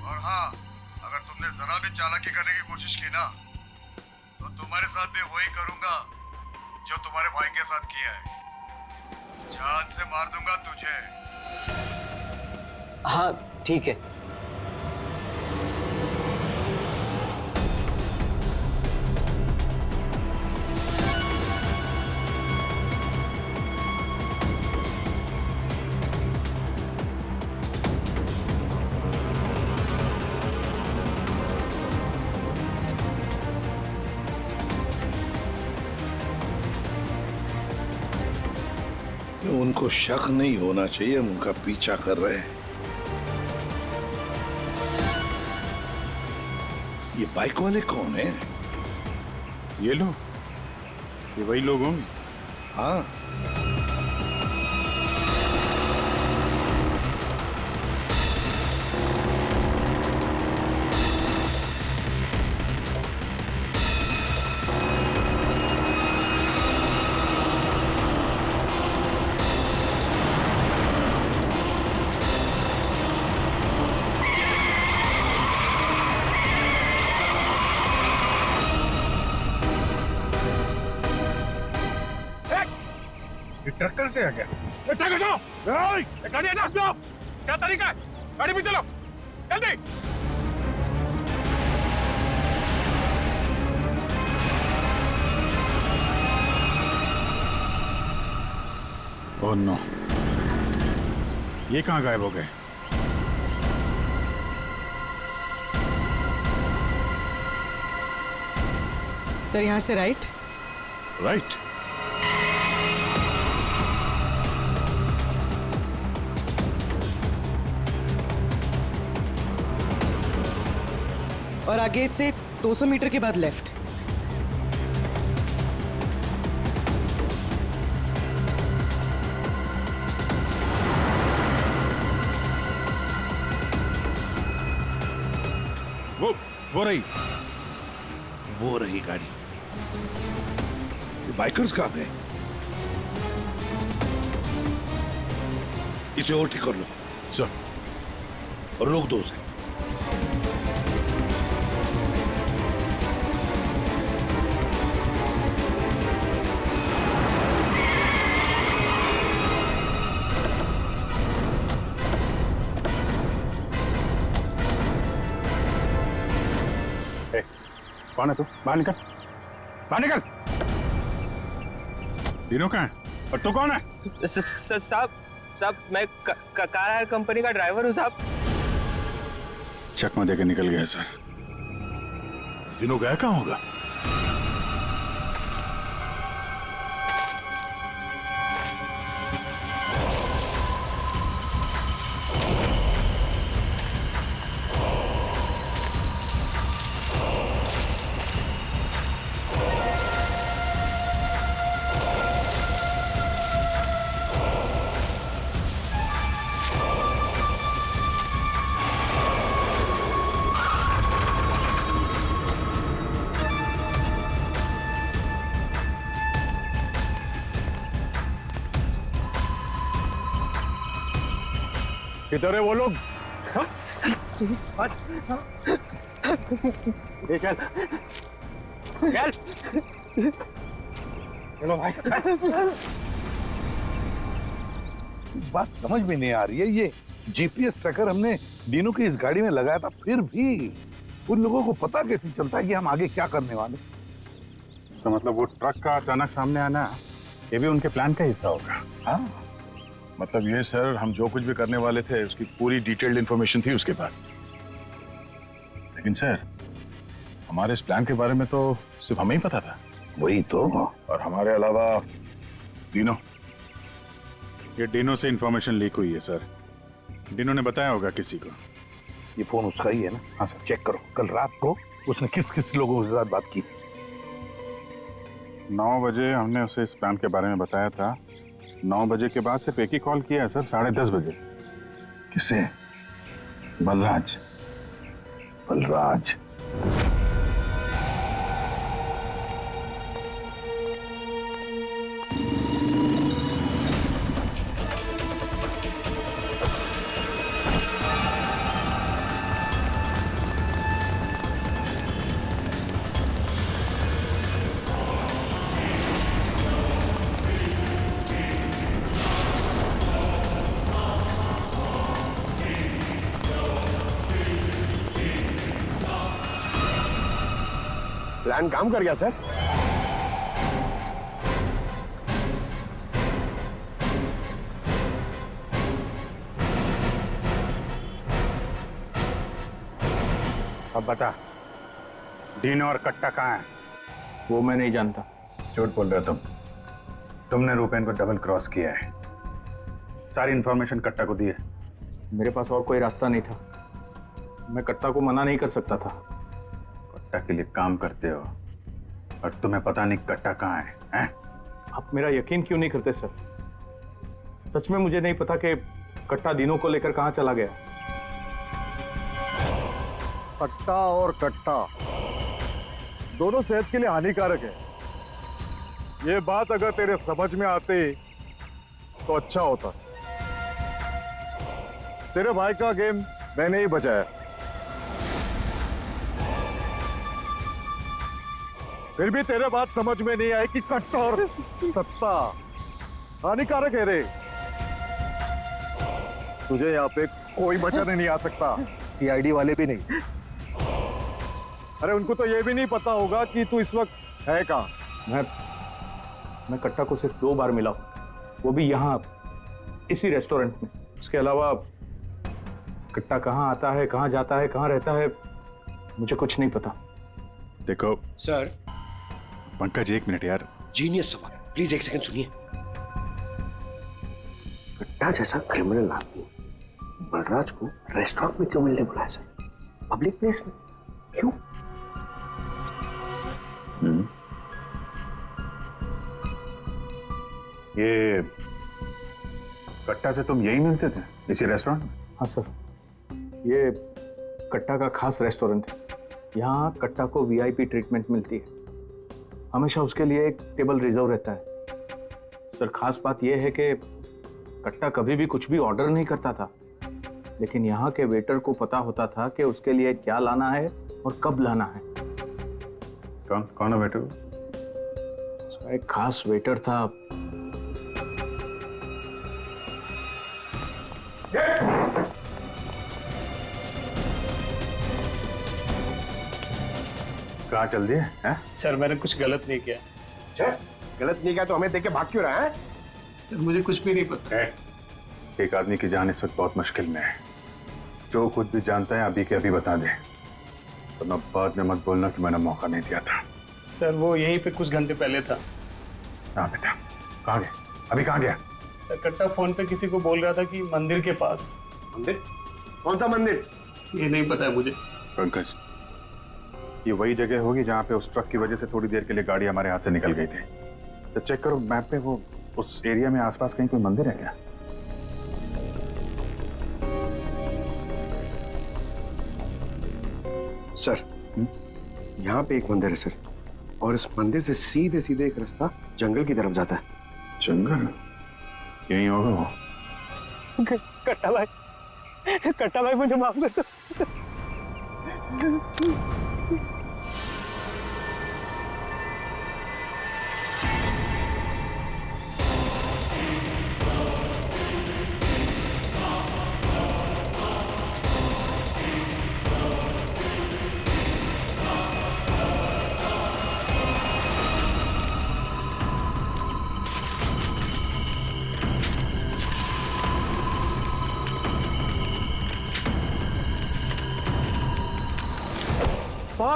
और हाँ, अगर तुमने जरा भी चालाकी करने की कोशिश की ना तो तुम्हारे साथ भी वही करूंगा जो तुम्हारे भाई के साथ किया है, जान से मार दूंगा तुझे। हाँ ठीक है। उनको शक नहीं होना चाहिए, हम उनका पीछा कर रहे हैं। ये बाइक वाले कौन है? ये लोग, ये वही लोग होंगे। हाँ, ट्रक कहां से आ गया? ट्रक हटाओ! गाड़ी हटा दो! क्या तरीका है? गाड़ी में चलो, जल्दी! ओह नो, ये कहां गायब हो गए? सर यहाँ से राइट। राइट? और आगे से 200 मीटर के बाद लेफ्ट। वो रही, वो रही गाड़ी। ये बाइकर्स कहाँ गए? इसे और ठीक कर लो सर, और रोक दो उसे। कौन है तू? बाहर निकल, बाहर निकल! तीनों कहाँ है? और तू कौन है? साहब मैं कार हायर कंपनी का ड्राइवर हूँ साहब। चकमा देके निकल गया सर। दिनों गया कहाँ होगा? किधर है वो लोग? चल चल चलो भाई। बात समझ में नहीं आ रही है, ये जीपीएस ट्रैकर हमने दीनू की इस गाड़ी में लगाया था, फिर भी उन लोगों को पता कैसे चलता है कि हम आगे क्या करने वाले? तो मतलब वो ट्रक का अचानक सामने आना ये भी उनके प्लान का हिस्सा होगा? हाँ, मतलब ये सर, हम जो कुछ भी करने वाले थे उसकी पूरी डिटेल्ड इंफॉर्मेशन थी उसके बाद। लेकिन सर, हमारे इस प्लान के बारे में तो सिर्फ हमें ही पता था। वही तो। और हमारे अलावा डिनो। ये डिनो से इंफॉर्मेशन लीक हुई है सर। डिनो ने बताया होगा किसी को। ये फोन उसका ही है ना? हाँ सर। चेक करो कल रात को उसने किस किस लोगों के साथ बात की। 9 बजे हमने उसे इस प्लान के बारे में बताया था। 9 बजे के बाद सिर्फ एक ही कॉल किया है सर, 10:30 बजे। किसे? बलराज। बलराज। प्लान काम कर गया सर। अब बता, डीनो और कट्टा कहाँ है? वो मैं नहीं जानता। झूठ बोल रहे हो तुमने रुपेन को डबल क्रॉस किया है। सारी इंफॉर्मेशन कट्टा को दी है। मेरे पास और कोई रास्ता नहीं था। मैं कट्टा को मना नहीं कर सकता था। कट्टा के लिए काम करते हो और तुम्हें पता नहीं कट्टा कहाँ है? आप मेरा यकीन क्यों नहीं करते सर? सच में मुझे नहीं पता कि कट्टा दिनों को लेकर कहाँ चला गया। कट्टा और कट्टा दोनों सेहत के लिए हानिकारक है। ये बात अगर तेरे समझ में आती तो अच्छा होता। तेरे भाई का गेम मैंने ही बचाया। फिर भी तेरे बात समझ में नहीं आई कि कट्टा और सत्ता हानिकारक है रे। तुझे यहाँ पे कोई बचाने नहीं आ सकता, सीआईडी वाले भी नहीं। अरे उनको तो ये भी नहीं पता होगा कि तू इस वक्त है कहाँ। मैं कट्टा को सिर्फ 2 बार मिला हूं, वो भी यहाँ इसी रेस्टोरेंट में। उसके अलावा कट्टा कहाँ आता है, कहाँ जाता है, कहाँ रहता है, मुझे कुछ नहीं पता। देखो सर। पंकज 1 मिनट यार। जीनियस सवाल, प्लीज 1 सेकंड सुनिए। कट्टा जैसा क्रिमिनल आदमी बलराज को रेस्टोरेंट में क्यों मिलने बुलाया सर? पब्लिक प्लेस में क्यों? ये कट्टा से तुम यही मिलते थे इसी रेस्टोरेंट में? हाँ सर, ये कट्टा का खास रेस्टोरेंट है। यहाँ कट्टा को वीआईपी ट्रीटमेंट मिलती है। हमेशा उसके लिए एक टेबल रिजर्व रहता है। सर, खास बात यह है कि कट्टा कभी भी कुछ भी ऑर्डर नहीं करता था, लेकिन यहाँ के वेटर को पता होता था कि उसके लिए क्या लाना है और कब लाना है। कौन है वेटर? एक खास वेटर था। कहाँ चल दिए? सर मैंने कुछ गलत नहीं किया। अच्छा, गलत नहीं किया तो हमें देख के भाग क्यों रहा है? सर मुझे कुछ भी नहीं पता। एक आदमी की जान इस वक्त बहुत मुश्किल में है। जो कुछ भी जानता है अभी के अभी बता दे, वरना बाद में मत बोलना कि मैंने मौका नहीं दिया था। सर वो यहीं पे कुछ घंटे पहले था। हाँ बेटा, कहाँ गया? अभी कहाँ गया? सर कट्टा फोन पे किसी को बोल रहा था कि मंदिर के पास। मंदिर? कौन सा मंदिर? ये नहीं पता है मुझे। पंकज, ये वही जगह होगी जहाँ पे उस ट्रक की वजह से थोड़ी देर के लिए गाड़ी हमारे हाथ से निकल गई थी। तो चेक करो मैप पे, वो उस एरिया में आसपास कहीं कोई मंदिर है क्या? सर, यहाँ पे एक मंदिर है सर, और इस मंदिर से सीधे सीधे एक रास्ता जंगल की तरफ जाता है। जंगल? यही होगा वो। कट्टा भाई मुझे माफ कर दो।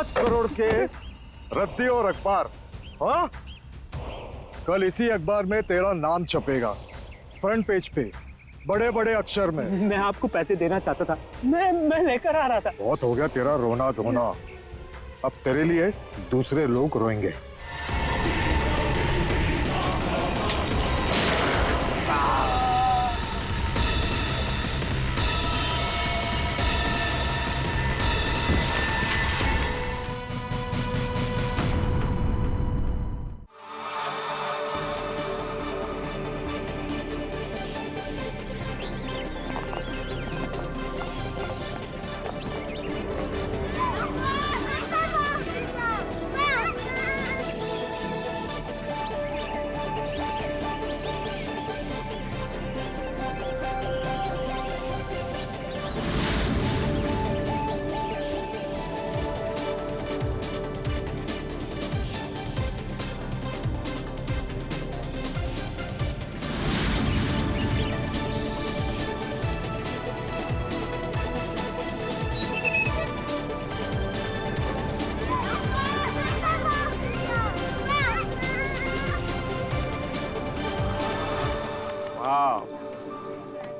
5 करोड़ के रद्दी और अखबार। हाँ, कल इसी अखबार में तेरा नाम छपेगा, फ्रंट पेज पे, बड़े बड़े अक्षर में। मैं आपको पैसे देना चाहता था, मैं लेकर आ रहा था। बहुत हो गया तेरा रोना धोना, अब तेरे लिए दूसरे लोग रोएंगे।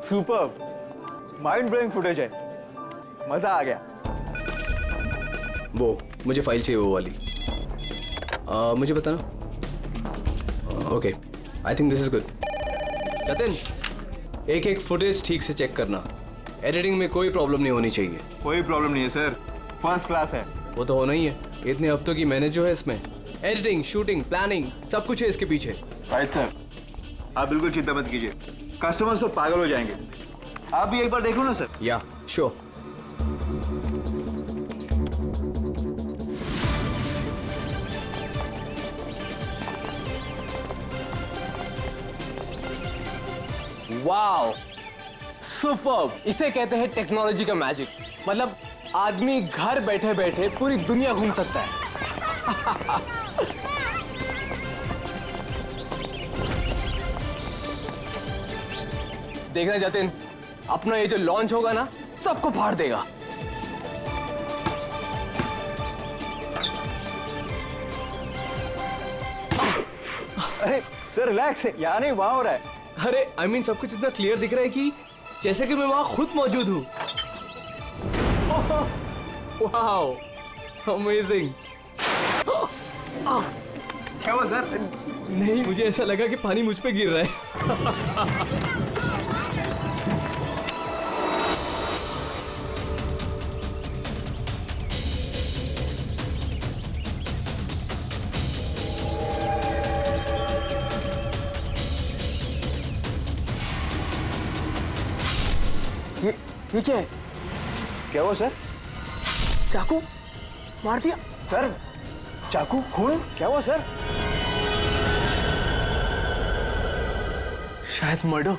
सुपर, माइंड ब्लोइंग फुटेज है, मजा आ गया। वो मुझे फाइल चाहिए, वो वाली। मुझे बताना। Okay, I think this is good. Jatin, एक एक फुटेज ठीक से चेक करना, एडिटिंग में कोई प्रॉब्लम नहीं होनी चाहिए। कोई प्रॉब्लम नहीं है सर, फर्स्ट क्लास है। वो तो होना ही है, इतने हफ्तों की मेहनत जो है इसमें, एडिटिंग, शूटिंग, प्लानिंग, सब कुछ है इसके पीछे। राइट सर, आप बिल्कुल चिंता मत कीजिए, कस्टमर्स तो पागल हो जाएंगे। आप भी एक बार देख लो ना सर। या श्योर। Wow, superb! इसे कहते हैं टेक्नोलॉजी का मैजिक। मतलब आदमी घर बैठे बैठे पूरी दुनिया घूम सकता है। देखना जतिन, अपना ये जो लॉन्च होगा ना, सबको फाड़ देगा। अरे सर रिलैक्स है, यहाँ नहीं वहाँ हो रहा है। अरे आई मीन सब कुछ इतना क्लियर दिख रहा है कि जैसे कि मैं वहां खुद मौजूद हूं। Wow, amazing. क्या हुआ सर? नहीं, मुझे ऐसा लगा कि पानी मुझ पे गिर रहा है। ये क्या है? क्या हुआ सर? चाकू मार दिया सर, चाकू, खून, क्या हुआ सर? शायद मर्डर।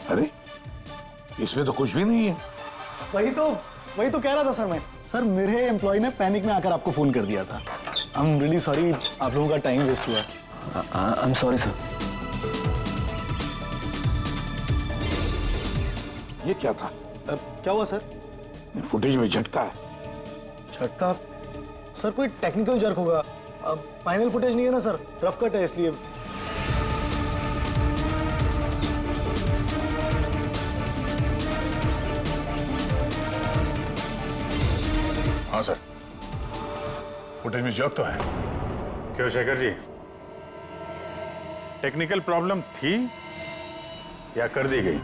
अरे इसमें तो कुछ भी नहीं है। वही तो कह रहा था सर मैं। सर मेरे एम्प्लॉय ने पैनिक में आकर आपको फोन कर दिया था। आई एम रियली सॉरी, आप लोगों का टाइम वेस्ट हुआ। I am sorry sir. ये क्या था? क्या हुआ सर? फुटेज में झटका है। झटका? सर कोई टेक्निकल जर्क होगा। फाइनल फुटेज नहीं है ना सर, रफ कट है इसलिए। हाँ सर, फुटेज में जर्क तो है। क्यों शेखर जी, टेक्निकल प्रॉब्लम थी या कर दी गई?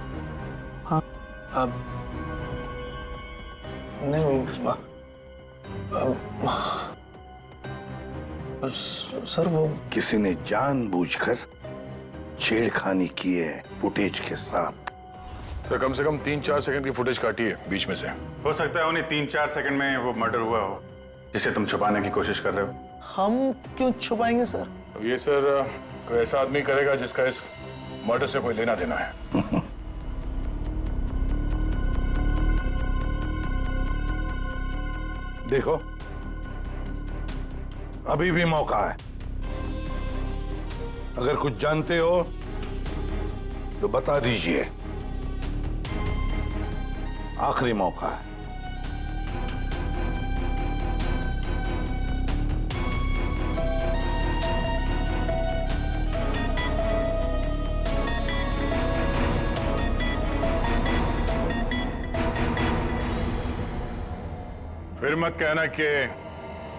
हाँ, अब नहीं सर, वो किसी ने जानबूझकर छेड़खानी की है फुटेज के साथ। सर कम से कम 3-4 सेकंड की फुटेज काटी है बीच में से। हो सकता है उन्हें 3-4 सेकंड में वो मर्डर हुआ हो, जिसे तुम छुपाने की कोशिश कर रहे हो। हम क्यों छुपाएंगे सर? ये सर कोई ऐसा आदमी करेगा जिसका इस मर्डर से कोई लेना देना है। देखो, अभी भी मौका है। अगर कुछ जानते हो तो बता दीजिए। आखिरी मौका है। फिर मत कहना कि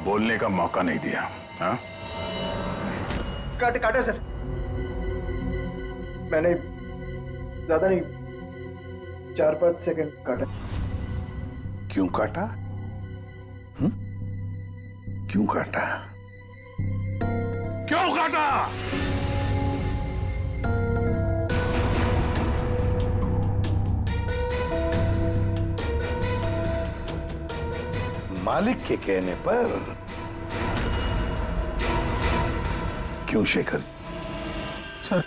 बोलने का मौका नहीं दिया। हाँ? काटे सर, मैंने ज्यादा नहीं, 4-5 सेकंड काटा। क्यों काटा? क्यों काटा? क्यों काटा? मालिक के कहने पर। क्यों शेखर? सर,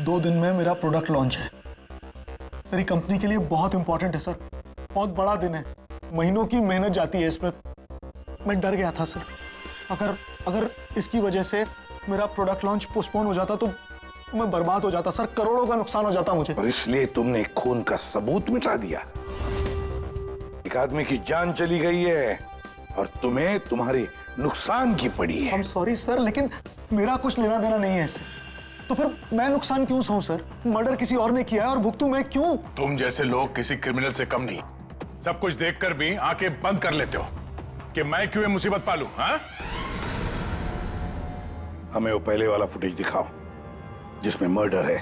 2 दिन में मेरा प्रोडक्ट लॉन्च है। मेरी कंपनी के लिए बहुत इंपॉर्टेंट है सर, बहुत बड़ा दिन है। महीनों की मेहनत जाती है इसमें। मैं डर गया था सर, अगर इसकी वजह से मेरा प्रोडक्ट लॉन्च पोस्टपोन हो जाता तो मैं बर्बाद हो जाता सर, करोड़ों का नुकसान हो जाता मुझे। और इसलिए तुमने खून का सबूत मिटा दिया। एक आदमी की जान चली गई है और तुम्हें तुम्हारे नुकसान की पड़ी है। I'm sorry सर, लेकिन मेरा कुछ लेना देना नहीं है इससे। तो फिर मैं नुकसान क्यों सहूं सर? मर्डर किसी और ने किया है और भुगतूं मैं क्यों? तुम जैसे लोग किसी क्रिमिनल से कम नहीं। सब कुछ देखकर भी आंखें बंद कर लेते हो कि मैं क्यों ये मुसीबत पालूं। हाँ? हमें वो पहले वाला फुटेज दिखाओ जिसमें मर्डर है।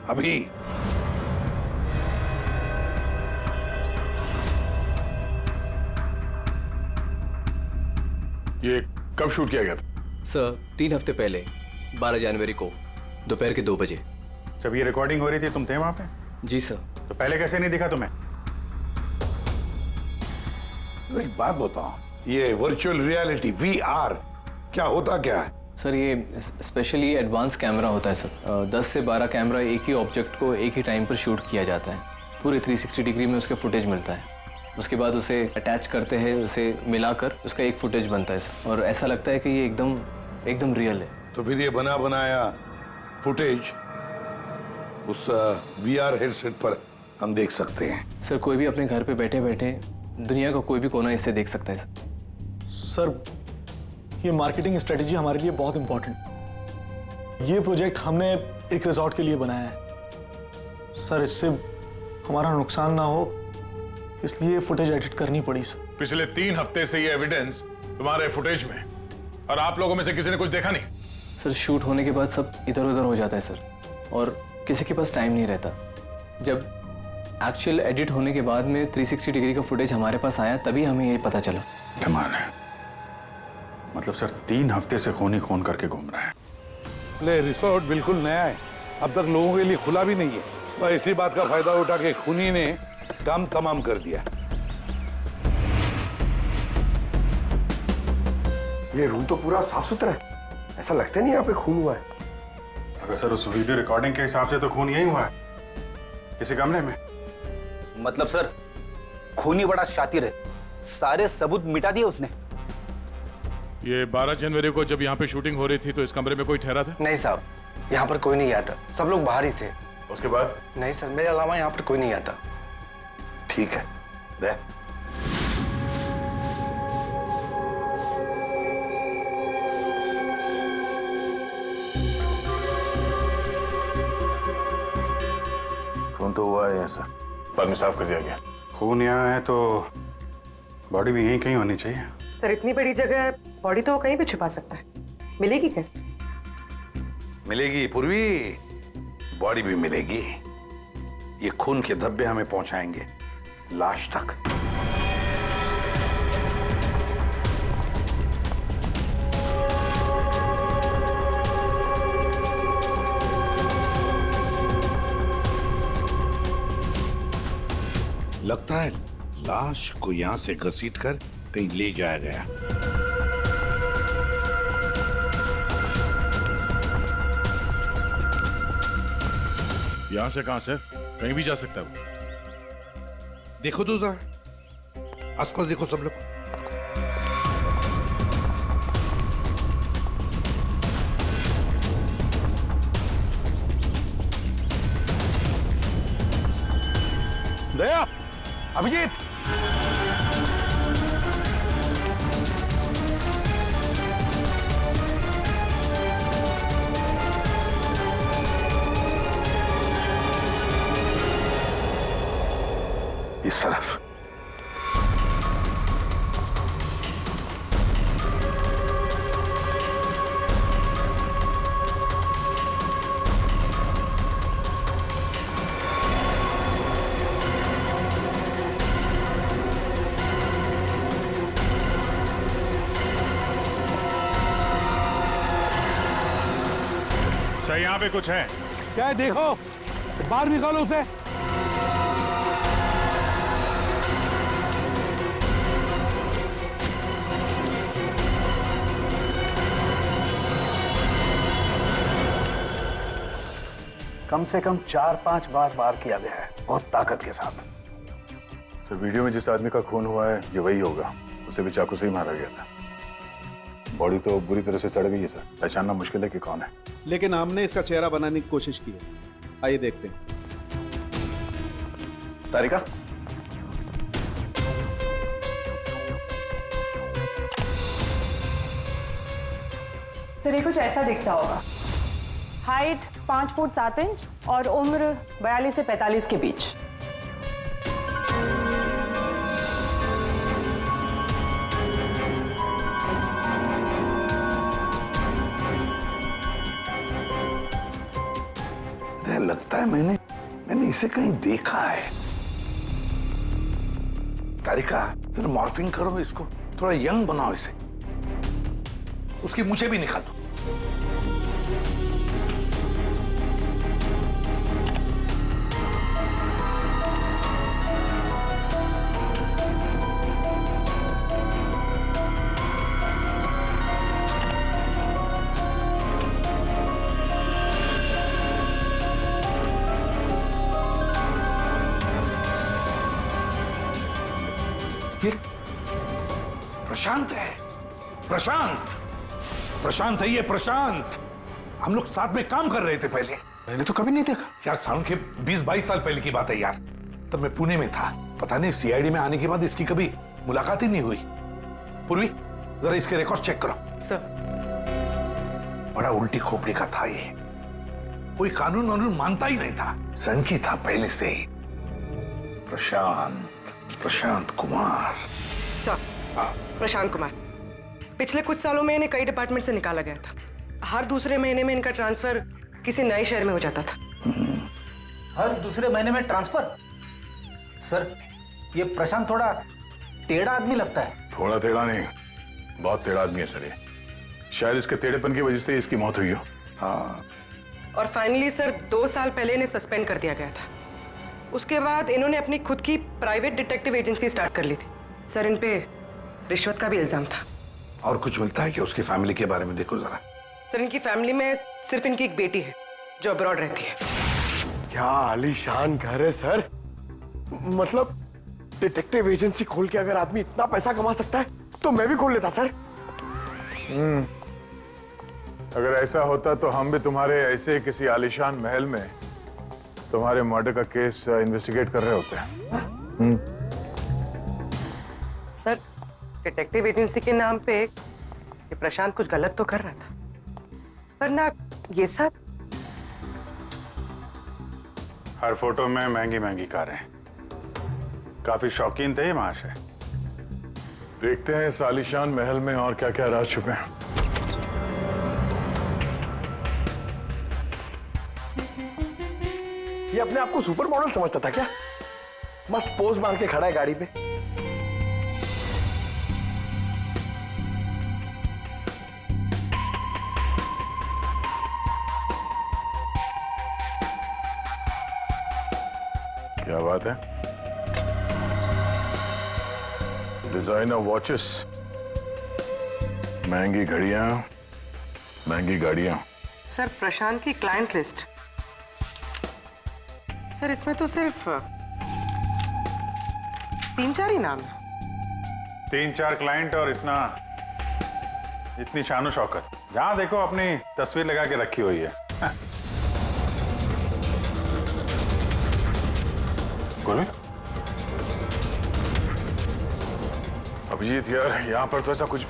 अभी। ये कब शूट किया गया था? सर, 3 हफ्ते पहले 12 जनवरी को दोपहर के 2 बजे। जब ये रिकॉर्डिंग हो रही थी तुम थे वहां पे? जी सर। तो पहले कैसे नहीं दिखा तुम्हें? एक बात बताओ, ये वर्चुअल रियलिटी VR क्या होता क्या है? सर, ये स्पेशली एडवांस कैमरा होता है सर। 10 से 12 कैमरा एक ही ऑब्जेक्ट को एक ही टाइम पर शूट किया जाता है। पूरे 360 डिग्री में उसका फुटेज मिलता है। उसके बाद उसे अटैच करते हैं, उसे मिलाकर उसका एक फुटेज बनता है सर। और ऐसा लगता है कि ये एकदम रियल है। तो फिर ये बना बनाया फुटेज उस VR हेडसेट पर हम देख सकते हैं। सर, कोई भी अपने घर पे बैठे बैठे दुनिया का कोई भी कोना इससे देख सकता है सर, ये मार्केटिंग स्ट्रेटेजी हमारे लिए बहुत इंपॉर्टेंट। ये प्रोजेक्ट हमने एक रिजॉर्ट के लिए बनाया है सर। इससे हमारा नुकसान ना हो इसलिए फुटेज एडिट करनी पड़ी सर। पिछले 3 हफ्ते से ये एविडेंस तुम्हारे फुटेज में, और आप लोगों में से किसी ने कुछ देखा नहीं? सर, शूट होने के बाद सब इधर उधर हो जाता है सर, और किसी के पास टाइम नहीं रहता। जब एक्चुअल एडिट होने के बाद में 360 डिग्री का फुटेज हमारे पास आया तभी हमें ये पता चला। कमाल है। मतलब सर 3 हफ्ते से खून ही खून करके घूम रहा है। ले, रिसोर्ट बिल्कुल नया है, अब तक लोगों के लिए खुला भी नहीं है। और इसी बात का फायदा उठा के खूनी ने काम तमाम कर दिया। ये रूम तो पूरा साफ सुथरा है, ऐसा लगता नहीं यहाँ पे खून हुआ है। अगर सर उस वीडियो रिकॉर्डिंग के हिसाब से तो खून यही हुआ है, किसी कमरे में। मतलब सर, खूनी बड़ा शातिर है, सारे सबूत मिटा दिए उसने। ये 12 जनवरी को जब यहाँ पे शूटिंग हो रही थी तो इस कमरे में कोई ठहरा था? नहीं साहब, यहाँ पर कोई नहीं गया था, सब लोग बाहर ही थे। उसके बाद? नहीं सर, मेरे अलावा यहाँ पर कोई नहीं गया था। ठीक है, दे। खून तो हुआ है सर, बाद में साफ कर दिया गया। खून यहाँ है तो बॉडी भी यहीं कहीं होनी चाहिए। सर, इतनी बड़ी जगह बॉडी तो कहीं भी छुपा सकता है, मिलेगी कैसे? मिलेगी पूर्वी, बॉडी भी मिलेगी। ये खून के धब्बे हमें पहुंचाएंगे लाश तक। लगता है लाश को यहां से घसीटकर कहीं ले जाया गया। यहां से कहां सर? कहीं भी जा सकता है वो। देखो तो जरा आसपास देखो सब लोग। दया, अभिजीत, इस तरफ। सर यहाँ पे कुछ है? क्या है देखो, बाहर निकालो उसे। कम से कम 4-5 बार वार किया गया है, बहुत ताकत के साथ। सर वीडियो में जिस आदमी का खून हुआ है ये वही होगा, उसे भी चाकू से ही मारा गया था। बॉडी तो बुरी तरह से सड़ गई है सर, पहचानना मुश्किल है कि कौन है। लेकिन हमने इसका चेहरा बनाने की कोशिश की है, आइए देखते हैं। तारिका, सर ये कुछ ऐसा दिखता होगा। हाइट 5 फुट 7 इंच और उम्र 42 से 45 के बीच। लगता है मैंने इसे कहीं देखा है। तारिका, जरा मॉर्फिंग करो इसको, थोड़ा यंग बनाओ इसे। उसकी मूछें भी निकालो। ये प्रशांत है, प्रशांत है ये, प्रशांत। हम लोग साथ में काम कर रहे थे पहले। मैंने तो कभी नहीं देखा यार, साल के 20-22 साल पहले की बात है यार। तब मैं पुणे में था, पता नहीं सीआईडी में आने के बाद इसकी कभी मुलाकात ही नहीं हुई। पूर्वी, जरा इसके रिकॉर्ड चेक करो। सर। बड़ा उल्टी खोपड़ी का था ये, कोई कानून वानून मानता ही नहीं था, सनकी था पहले से ही। प्रशांत कुमार। सर, प्रशांत कुमार पिछले कुछ सालों में इन्हें कई डिपार्टमेंट से निकाला गया था। हर दूसरे महीने में इनका ट्रांसफर किसी नए शहर में हो जाता था। हर दूसरे महीने में ट्रांसफर? सर, ये प्रशांत थोड़ा टेढ़ा आदमी लगता है। थोड़ा टेढ़ा नहीं, बहुत टेढ़ा आदमी है सर ये। शायद इसके टेढ़ेपन की वजह से इसकी मौत हुई हो। हाँ। और फाइनली सर 2 साल पहले इन्हें सस्पेंड कर दिया गया था। उसके बाद इन्होंने अपनी खुद की प्राइवेट डिटेक्टिव एजेंसी स्टार्ट कर ली थी। सर, इन पे रिश्वत का भी इल्जाम था। और कुछ मिलता है कि उसकी फैमिली के बारे में देखो जरा। सर, इनकी फैमिली में सिर्फ इनकी एक बेटी है जो अब्रॉड रहती है। क्या आलीशान घर है सर। मतलब डिटेक्टिव एजेंसी खोल के अगर आदमी इतना पैसा कमा सकता है तो मैं भी खोल लेता सर। अगर ऐसा होता तो हम भी तुम्हारे ऐसे किसी आलीशान महल में तुम्हारे मर्डर का केस इन्वेस्टिगेट कर रहे होते हैं। सर, डिटेक्टिव एजेंसी के नाम पे ये प्रशांत कुछ गलत तो कर रहा था, पर ना ये सब। हर फोटो में महंगी महंगी कारें, काफी शौकीन थे ये महाशय। देखते हैं इस आलीशान महल में और क्या क्या राज छुपे हैं। ये अपने आप को सुपर मॉडल समझता था क्या? मस्त पोज मार के खड़ा है गाड़ी पे। क्या बात है? डिजाइनर वॉचेस, महंगी घड़ियां, महंगी गाड़ियां। सर, प्रशांत की क्लाइंट लिस्ट सर इसमें तो सिर्फ 3-4 ही नाम है। 3-4 क्लाइंट और इतनी शानो शौकत, जहां देखो अपनी तस्वीर लगा के रखी हुई है। गुरमीत, अभिजीत यार, यहाँ पर तो ऐसा कुछ,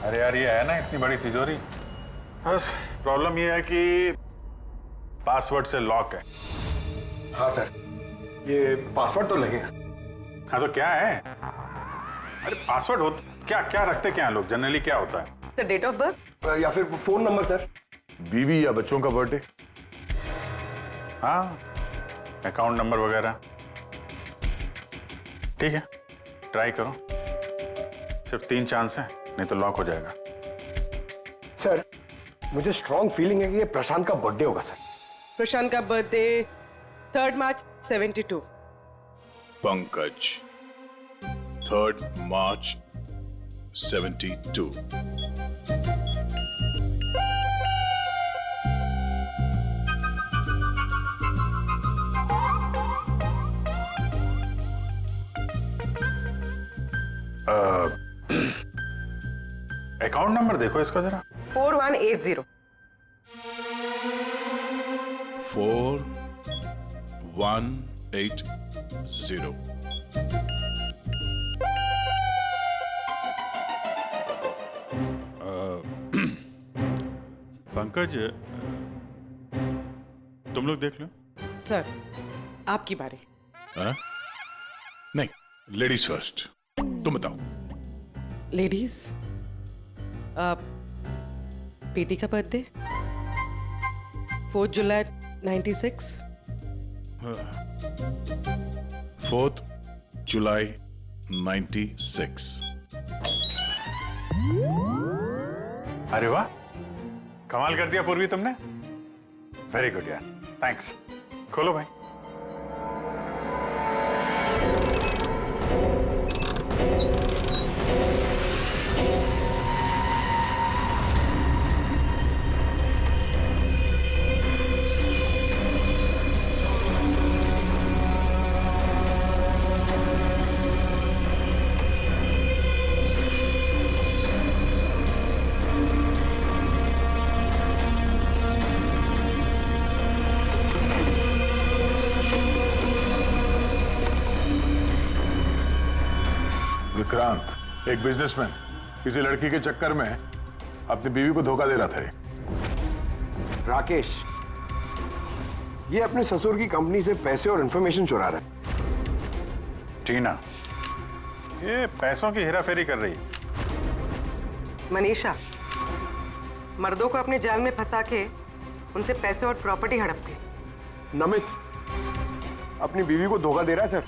अरे यार ये है ना इतनी बड़ी तिजोरी, बस प्रॉब्लम ये है कि पासवर्ड से लॉक है। हाँ सर, ये पासवर्ड तो लगेगा। हाँ तो क्या है? अरे पासवर्ड होता क्या, क्या रखते क्या लोग जनरली, क्या होता है? सर डेट ऑफ बर्थ या फिर फोन नंबर सर, बीवी या बच्चों का बर्थडे, हाँ अकाउंट नंबर वगैरह। ठीक है, ट्राई करो, सिर्फ 3 चांस है, नहीं तो लॉक हो जाएगा। सर मुझे स्ट्रॉन्ग फीलिंग है कि ये प्रशांत का बर्थडे होगा सर। प्रशांत का बर्थडे 3 मार्च 72। पंकज 3 मार्च 72। अकाउंट नंबर देखो इसका जरा। 4180। 4180। पंकज, तुम लोग देख लो। सर आपकी बारी। हाँ? नहीं, लेडीज फर्स्ट, तुम बताओ। लेडीज, बेटी का बर्थडे 4 जुलाई 96। 4 जुलाई 96। अरे वाह, कमाल कर दिया पूर्वी तुमने, वेरी गुड यार, थैंक्स। खोलो भाई। विक्रांत, एक बिजनेसमैन किसी लड़की के चक्कर में अपनी बीवी को धोखा दे रहा था। राकेश, ये अपने ससुर की कंपनी से पैसे और इंफॉर्मेशन चुरा रहा है। टीना, ये पैसों की हेराफेरी कर रही है। मनीषा, मर्दों को अपने जाल में फंसा के उनसे पैसे और प्रॉपर्टी हड़पती। नमित अपनी बीवी को धोखा दे रहा है सर।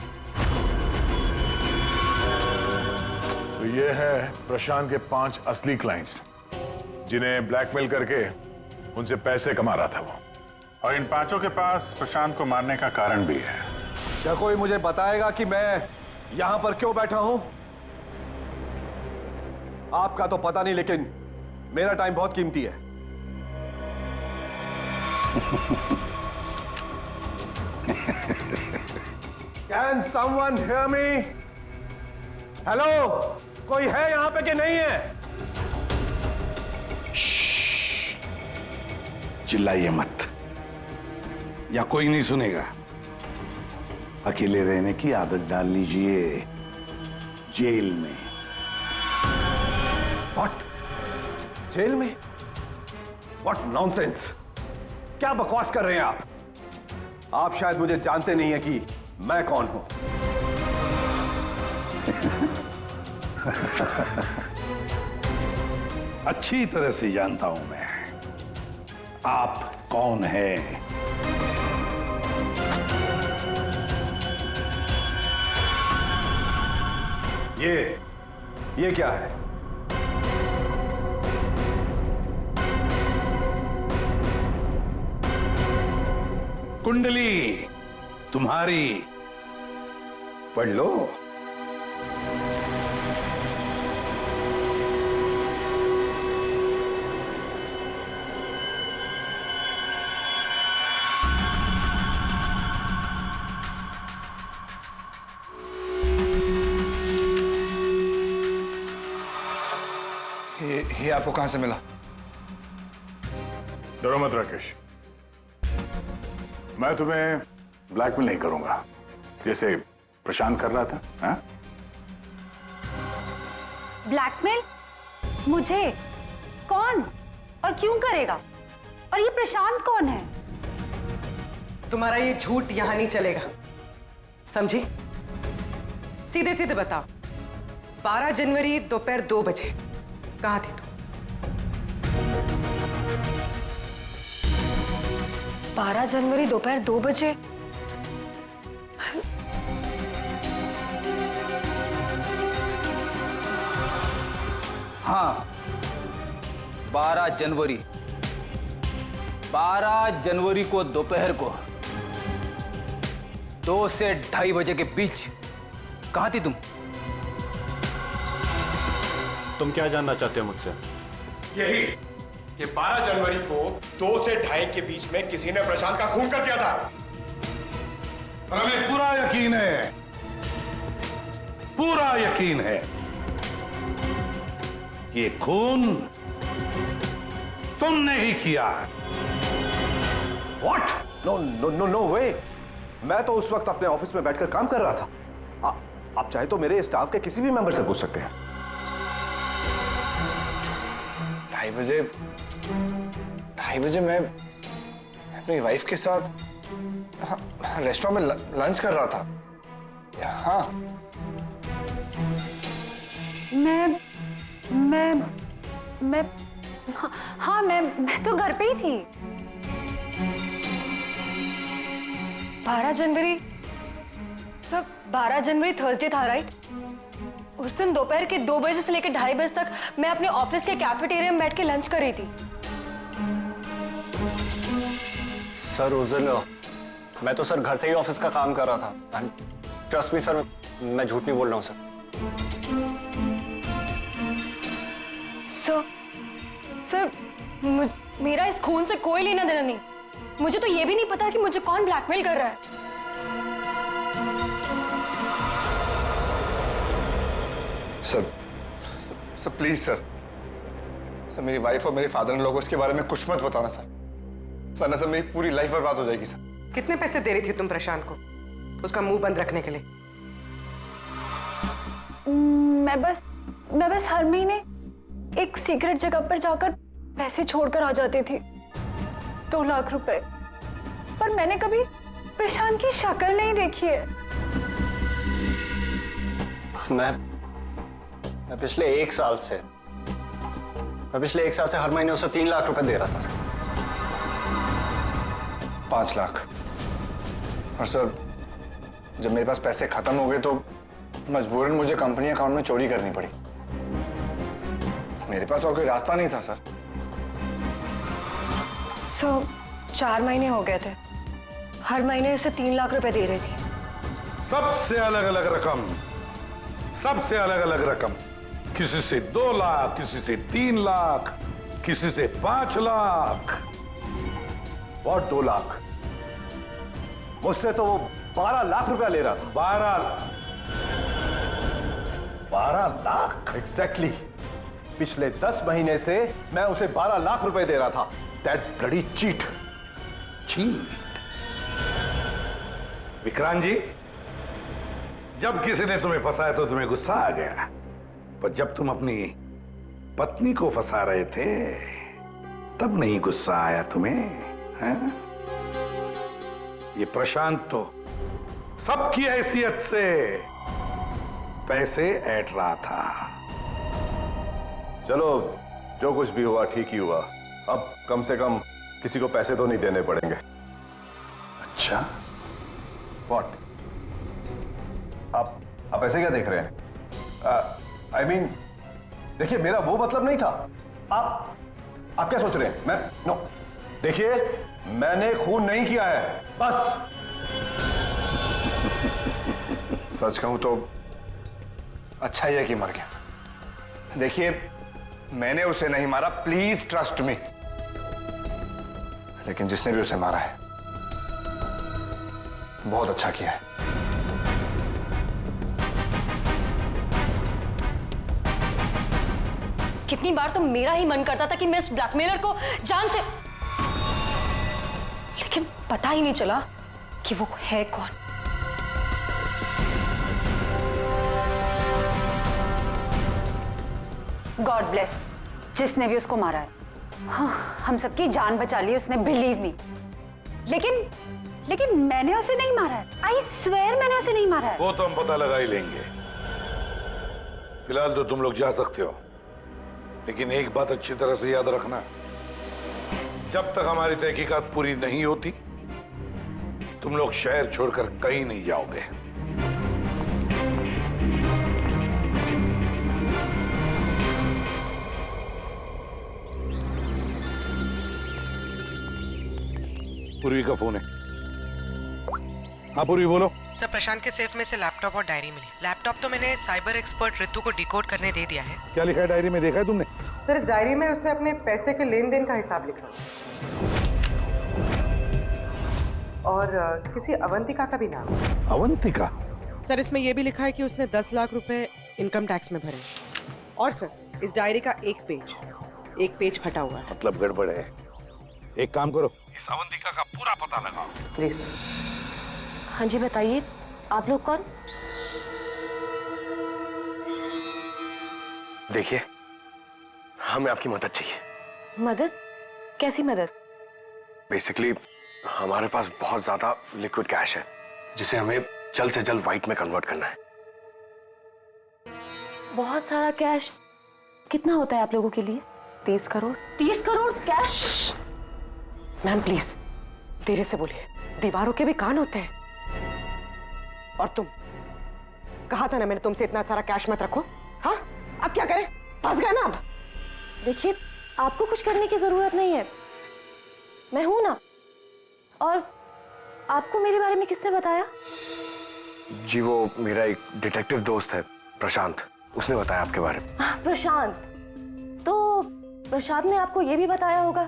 तो ये है प्रशांत के 5 असली क्लाइंट्स, जिन्हें ब्लैकमेल करके उनसे पैसे कमा रहा था वो। और इन 5 के पास प्रशांत को मारने का कारण भी है। क्या कोई मुझे बताएगा कि मैं यहां पर क्यों बैठा हूं? आपका तो पता नहीं, लेकिन मेरा टाइम बहुत कीमती है। Can someone hear me? Hello, कोई है यहां पे कि नहीं है? चिल्लाइए मत, या कोई नहीं सुनेगा। अकेले रहने की आदत डाल लीजिए जेल में। What? जेल में? What nonsense? क्या बकवास कर रहे हैं आप? आप शायद मुझे जानते नहीं है कि मैं कौन हूं। अच्छी तरह से जानता हूं मैं आप कौन हैं। ये क्या है? कुंडली तुम्हारी, पढ़ लो। आपको कहां से मिला? डरो मत राकेश, मैं तुम्हें ब्लैकमेल नहीं करूंगा जैसे प्रशांत कर रहा था। हाँ? ब्लैकमेल? मुझे? कौन और क्यों करेगा? और ये प्रशांत कौन है? तुम्हारा ये झूठ यहां नहीं चलेगा, समझी? सीधे सीधे बताओ, 12 जनवरी दोपहर 2 बजे कहां थी तुम? 12 जनवरी दोपहर 2 बजे? हाँ, 12 जनवरी 12 जनवरी को दोपहर को 2 से 2:30 बजे के बीच कहां थी तुम? तुम क्या जानना चाहते हो मुझसे? यही कि 12 जनवरी को 2 से 2:30 के बीच में किसी ने प्रशांत का खून कर दिया था। और हमें पूरा यकीन है, पूरा यकीन है कि ये खून तुमने ही किया। What? No no no no way. मैं तो उस वक्त अपने ऑफिस में बैठकर काम कर रहा था। आप चाहे तो मेरे स्टाफ के किसी भी मेंबर से पूछ सकते हैं। 2:30 बजे मैं अपनी वाइफ के साथ रेस्टोरेंट में लंच कर रहा था। हाँ, मैं तो घर पे ही थी। 12 जनवरी सब 12 जनवरी थर्सडे था, राइट? उस दिन दोपहर के 2 बजे से लेकर 2:30 बजे तक मैं अपने ऑफिस के कैफेटेरिया में बैठ के लंच कर रही थी। सर उस दिन मैं तो सर घर से ही ऑफिस का काम कर रहा था। ट्रस्ट मी सर, मैं झूठ नहीं बोल रहा हूँ सर। सर मेरा इस खून से कोई लेना देना नहीं। मुझे तो ये भी नहीं पता कि मुझे कौन ब्लैकमेल कर रहा है। सर प्लीज सर, मेरी वाइफ और मेरे फादर इन लोगों को इसके बारे में कुछ मत बताना सर, वरना सर मेरी पूरी लाइफ बर्बाद हो जाएगी सर। कितने पैसे दे रही थी तुम प्रशांत को उसका मुंह बंद रखने के लिए? मैं बस हर महीने एक सीक्रेट जगह पर जाकर पैसे छोड़कर आ जाती थी, 2 लाख रुपए। पर मैंने कभी प्रशांत की शक्ल नहीं देखी है। मैं पिछले 1 साल से हर महीने उसे 3 लाख रुपए दे रहा था सर। 5 लाख। और सर जब मेरे पास पैसे खत्म हो गए तो मजबूरन मुझे कंपनी अकाउंट में चोरी करनी पड़ी। मेरे पास और कोई रास्ता नहीं था सर। 4 महीने हो गए थे, हर महीने उसे 3 लाख रुपए दे रही थी। सबसे अलग अलग रकम, सबसे अलग अलग रकम। किसी से 2 लाख, किसी से 3 लाख, किसी से 5 लाख और 2 लाख। मुझसे तो वो 12 लाख रुपया ले रहा था। 12 लाख एग्जैक्टली। पिछले 10 महीने से मैं उसे 12 लाख रुपए दे रहा था। That bloody cheat. Vikrant ji, जब किसी ने तुम्हें फंसाया तो तुम्हें गुस्सा आ गया, पर जब तुम अपनी पत्नी को फंसा रहे थे तब नहीं गुस्सा आया तुम्हें? है? ये प्रशांत तो सबकी हैसियत से पैसे ऐंठ रहा था। चलो, जो कुछ भी हुआ ठीक ही हुआ। अब कम से कम किसी को पैसे तो नहीं देने पड़ेंगे। अच्छा, व्हाट? आप ऐसे क्या देख रहे हैं? I mean, देखिए, मेरा वो मतलब नहीं था। आप क्या सोच रहे हैं? मैं नो, देखिए, मैंने खून नहीं किया है, बस। सच कहूं तो अच्छा ही है कि मर गया। देखिए, मैंने उसे नहीं मारा, प्लीज ट्रस्ट मी। लेकिन जिसने भी उसे मारा है बहुत अच्छा किया है। कितनी बार तो मेरा ही मन करता था कि मैं उस ब्लैकमेलर को जान से, लेकिन पता ही नहीं चला कि वो है कौन। गॉड ब्लेस जिसने भी उसको मारा है। हाँ, हम सबकी जान बचा ली उसने, बिलीव मी। लेकिन मैंने उसे नहीं मारा है। आई स्वेयर मैंने उसे नहीं मारा है। वो तो हम पता लगा ही लेंगे। फिलहाल तो तुम लोग जा सकते हो, लेकिन एक बात अच्छी तरह से याद रखना, जब तक हमारी तहकीकात पूरी नहीं होती तुम लोग शहर छोड़कर कहीं नहीं जाओगे। पूर्वी का फोन है। हाँ पूर्वी बोलो। सर, प्रशांत के सेफ में से लैपटॉप और डायरी मिली। लैपटॉप तो मैंने साइबर एक्सपर्ट ऋतु को डिकोड करने दे दिया है। क्या लिखा है डायरी में, देखा है तुमने? सर, इस डायरी में उसने अपने पैसे के लेन देन का हिसाब लिखा और किसी अवंतिका का भी नाम। अवंतिका? सर, इसमें यह भी लिखा है कि उसने 10 लाख रुपए इनकम टैक्स में भरे। और सर, इस डायरी का एक पेज फटा हुआ है। मतलब गड़बड़ है। एक काम करो, इस अवंतिका का पूरा पता लगाओ। प्लीज। हाँ जी बताइए, आप लोग कौन? देखिए, हमें आपकी मदद चाहिए। मदद? कैसी मदद? बेसिकली हमारे पास बहुत ज्यादा लिक्विड कैश है जिसे हमें जल्द से जल्द व्हाइट में कन्वर्ट करना है। बहुत सारा कैश? कितना होता है आप लोगों के लिए? 30 crore. 30 crore cash? Ma'am please धीरे से बोलिए, दीवारों के भी कान होते हैं। और तुम, कहा था ना मैंने तुमसे इतना सारा कैश मत रखो। हाँ, अब क्या करें? फंस गए ना अब। देखिए, आपको कुछ करने की जरूरत नहीं है, मैं हूं ना। और आपको मेरे बारे में किसने बताया? जी वो मेरा एक डिटेक्टिव दोस्त है प्रशांत, उसने बताया आपके बारे में। प्रशांत? तो प्रशांत ने आपको यह भी बताया होगा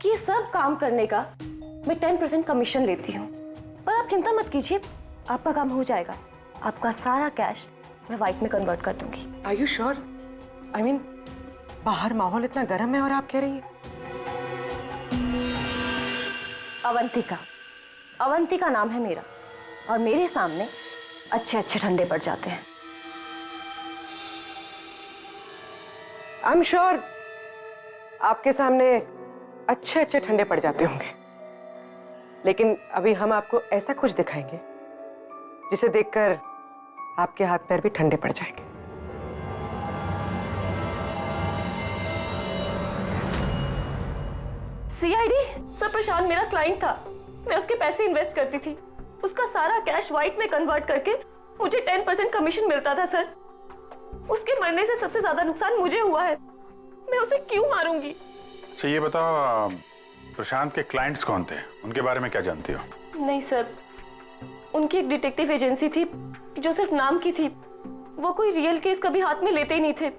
कि ये सब काम करने का मैं 10% कमीशन लेती हूँ। पर आप चिंता मत कीजिए, आपका काम हो जाएगा। आपका सारा कैश मैं व्हाइट में कन्वर्ट कर दूंगी। Are you sure? I mean, बाहर माहौल इतना गर्म है और आप कह रही हैं? अवंतिका नाम है मेरा, और मेरे सामने अच्छे अच्छे ठंडे पड़ जाते हैं। I'm sure आपके सामने अच्छे अच्छे ठंडे पड़ जाते होंगे, लेकिन अभी हम आपको ऐसा कुछ दिखाएंगे जिसे देखकर आपके हाथ पैर भी ठंडे पड़ जाएंगे। सीआईडी? सर, प्रशांत मेरा क्लाइंट था, मैं उसके पैसे इन्वेस्ट करती थी। उसका सारा कैश व्हाइट में कन्वर्ट करके मुझे 10% कमीशन मिलता था सर। उसके मरने से सबसे ज्यादा नुकसान मुझे हुआ है, मैं उसे क्यों मारूंगी? अच्छा ये बताओ, प्रशांत के क्लाइंट्स कौन थे, उनके बारे में क्या जानती हो? नहीं सर, उनकी एक डिटेक्टिव एजेंसी थी जो सिर्फ नाम की थी। वो कोई रियल केस कभी हाथ में लेते ही नहीं थे,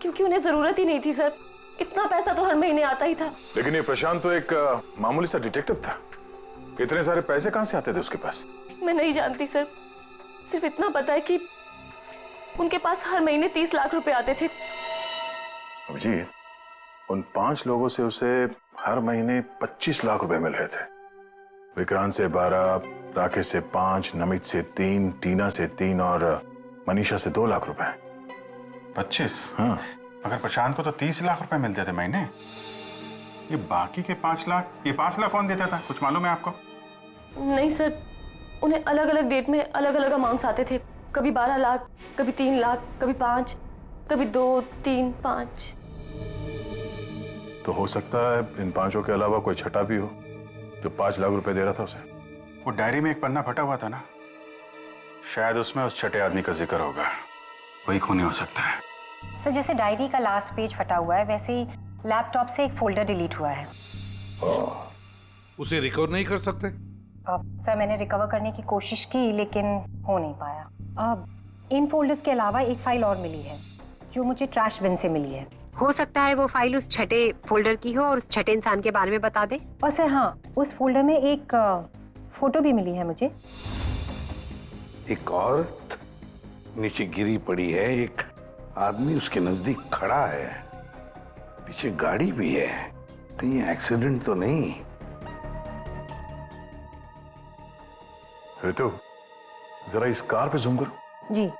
क्योंकि उन्हें जरूरत ही नहीं थी सर। इतना पैसा तो हर महीने आता ही था। लेकिन ये प्रशांत तो एक मामूली सा डिटेक्टिव था, इतने सारे पैसे कहां से आते थे उसके पास? मैं नहीं जानती सर, सिर्फ इतना पता है कि उनके पास हर महीने 30 लाख रुपए आते थे। जी, उन 5 लोगों से उसे हर महीने 25 लाख रुपए मिल रहे थे। विक्रांत से 12, राकेश से 5, नमित से 3, टीना से 3 और मनीषा से 2 लाख रुपए। 25? हाँ। अगर प्रशांत को तो 30 लाख रुपए मिलते थे महीने, ये बाकी के 5 लाख, ये 5 लाख कौन देता था, कुछ मालूम है आपको? नहीं सर, उन्हें अलग अलग डेट में अलग अलग अमाउंट्स आते थे। कभी 12 लाख, कभी 3 लाख, कभी 5, कभी 2, 3, 5। तो हो सकता है इन 5 के अलावा कोई छठा भी हो जो 5 लाख रुपए दे रहा था उसे। वो डायरी में एक पन्ना फटा हुआ था ना, शायद उसमें उस छठे आदमी का जिक्र होगा, वही खूनी हो सकता है। सर, जैसे डायरी का लास्ट पेज फटा हुआ है, वैसे ही लैपटॉप से एक फोल्डर डिलीट हुआ है। उसे रिकवर नहीं कर सकते? सर, मैंने रिकवर करने की कोशिश की लेकिन हो नहीं पाया। अब इन फोल्डर्स के अलावा एक फाइल और मिली है जो मुझे ट्रैश बिन से मिली है। हो सकता है वो फाइल उस छठे फोल्डर की हो और उस छठे इंसान के बारे में बता दे। और सर हाँ, उस फोल्डर में एक फोटो भी मिली है मुझे। एक औरत नीचे गिरी पड़ी है, एक आदमी उसके नजदीक खड़ा है। पीछे गाड़ी भी है, कहीं एक्सीडेंट तो नहीं? ऋतु, जरा इस कार पे जूम करो। जी।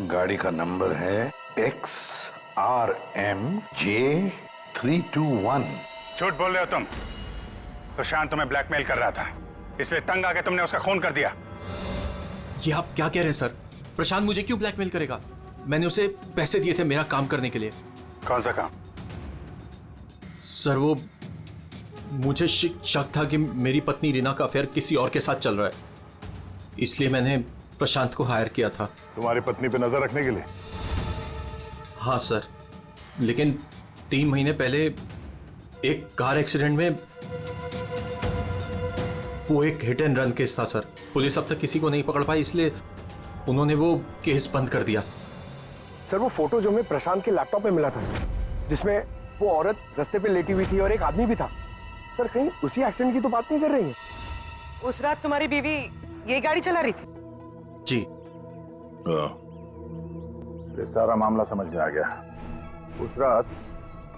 गाड़ी का नंबर है XRMJ321। झूठ बोल रहे हो तुम। प्रशांत तुम्हें ब्लैकमेल कर रहा था, इसलिए तंग आके तुमने उसका खून कर दिया। ये आप क्या कह रहे हैं सर? प्रशांत मुझे क्यों ब्लैकमेल करेगा? मैंने उसे पैसे दिए थे मेरा काम करने के लिए। कौन सा काम? सर वो मुझे शक था कि मेरी पत्नी रीना का अफेयर किसी और के साथ चल रहा है, इसलिए मैंने प्रशांत को हायर किया था। तुम्हारी पत्नी पे नजर रखने के लिए? हाँ सर, लेकिन 3 महीने पहले एक कार एक्सीडेंट में, वो एक हिट एंड रन केस था सर। पुलिस अब तक किसी को नहीं पकड़ पाई, इसलिए उन्होंने वो केस बंद कर दिया। सर वो फोटो जो हमें प्रशांत के लैपटॉप पे मिला था, जिसमें वो औरत रास्ते पे लेटी हुई थी और एक आदमी भी था, सर कहीं उसी एक्सीडेंट की तो बात नहीं कर रही है? उस रात तुम्हारी बीवी ये गाड़ी चला रही थी? जी। ये सारा मामला समझ में आ गया। उस रात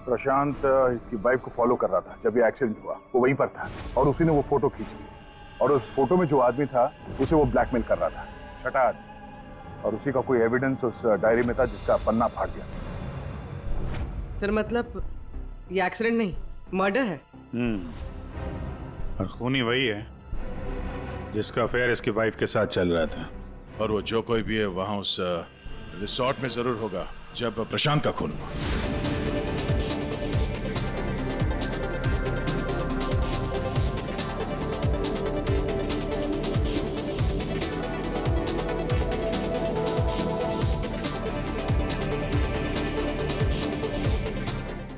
प्रशांत इसकी वाइफ को फॉलो कर रहा था। जब ये एक्सीडेंट हुआ वो वहीं पर था और उसी ने वो फोटो खींच ली, और उस फोटो में जो आदमी था उसे वो ब्लैकमेल कर रहा था, छठा आदमी, और उसी का कोई एविडेंस उस डायरी में था जिसका पन्ना फाड़ गया। सर मतलब ये एक्सीडेंट नहीं, मर्डर है। और खूनी वही है जिसका अफेयर इसकी वाइफ के साथ चल रहा था। और वो जो कोई भी है वहां उस रिसोर्ट में जरूर होगा जब प्रशांत का खून हुआ।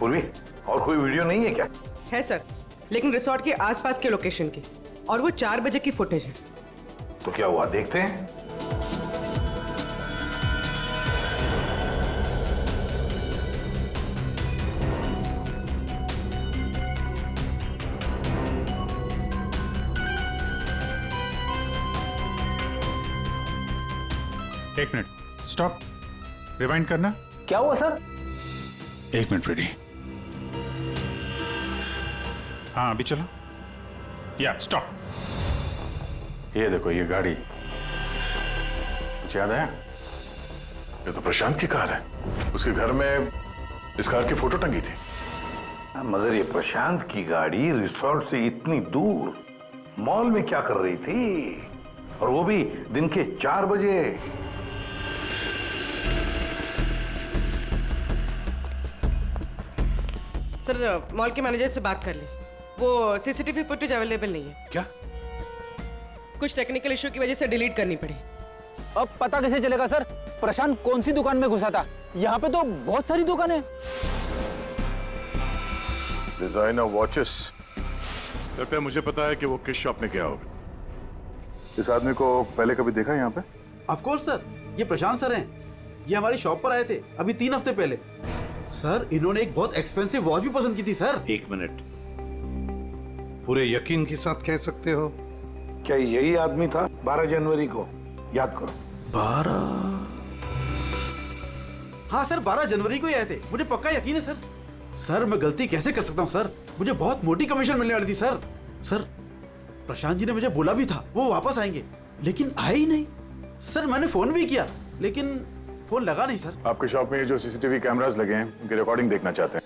पूर्वी, और कोई वीडियो नहीं है क्या? है सर, लेकिन रिसोर्ट के आसपास के लोकेशन की, और वो 4 बजे की फुटेज है। तो क्या हुआ देखते हैं। एक मिनट, स्टॉप, रिवाइंड करना। क्या हुआ सर? 1 minute ready. हाँ अभी चलो। या स्टॉप। ये देखो ये गाड़ी, कुछ याद आया? ये तो प्रशांत की कार है। उसके घर में इस कार की फोटो टंगी थी। मगर ये प्रशांत की गाड़ी रिसोर्ट से इतनी दूर मॉल में क्या कर रही थी, और वो भी दिन के 4 बजे? सर मॉल के मैनेजर से बात कर ली, वो सीसीटीवी फुटेज अवेलेबल नहीं है। क्या? कुछ टेक्निकल इशू की वजह से डिलीट करनी पड़ी। अब पता कैसे चलेगा सर प्रशांत कौन सी दुकान में घुसा था? यहाँ पे तो बहुत सारी दुकानें हैं। Designer watches. लगता है मुझे पता है कि वो किस शॉप में गया होगा। इस आदमी को पहले कभी देखा यहाँ पे? ऑफ कोर्स सर, ये प्रशांत सर हैं। ये हमारी शॉप पर आए थे अभी 3 हफ्ते पहले। सर इन्होंने एक बहुत एक्सपेंसिव वॉच भी पसंद की थी सर। 1 मिनट, पूरे यकीन के साथ कह सकते हो क्या यही आदमी था 12 जनवरी को? याद करो। 12? हाँ सर, 12 जनवरी को ही आए थे, मुझे पक्का यकीन है सर। सर मैं गलती कैसे कर सकता हूँ सर, मुझे बहुत मोटी कमीशन मिलने वाली थी सर। सर प्रशांत जी ने मुझे बोला भी था वो वापस आएंगे, लेकिन आए ही नहीं। सर मैंने फोन भी किया लेकिन फोन लगा नहीं सर। आपके शॉप में जो सीसीटीवी कैमरास लगे हैं उनकी रिकॉर्डिंग देखना चाहते हैं।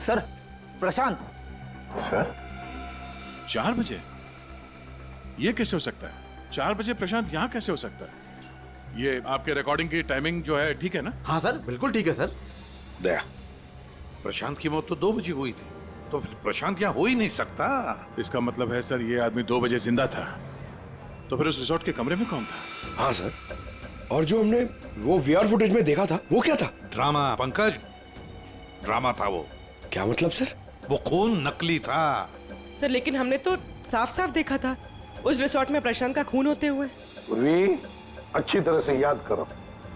सर प्रशांत। सर 4 बजे? ये कैसे हो सकता है? 4 बजे प्रशांत यहाँ कैसे हो सकता है? ये आपके रिकॉर्डिंग की टाइमिंग जो है ठीक है ना? हाँ सर बिल्कुल ठीक है सर। दया, प्रशांत की मौत तो 2 बजे हुई थी, तो फिर प्रशांत यहाँ हो ही नहीं सकता। इसका मतलब है सर ये आदमी 2 बजे जिंदा था, तो फिर उस रिसोर्ट के कमरे में कौन था? हाँ सर, और जो हमने वो वीआर फुटेज में देखा था वो क्या था? ड्रामा पंकज, ड्रामा था वो। क्या मतलब सर? वो खून नकली था। सर लेकिन हमने तो साफ साफ देखा था उस रिसोर्ट में प्रशांत का खून होते हुए। पूर्वी, अच्छी तरह से याद करो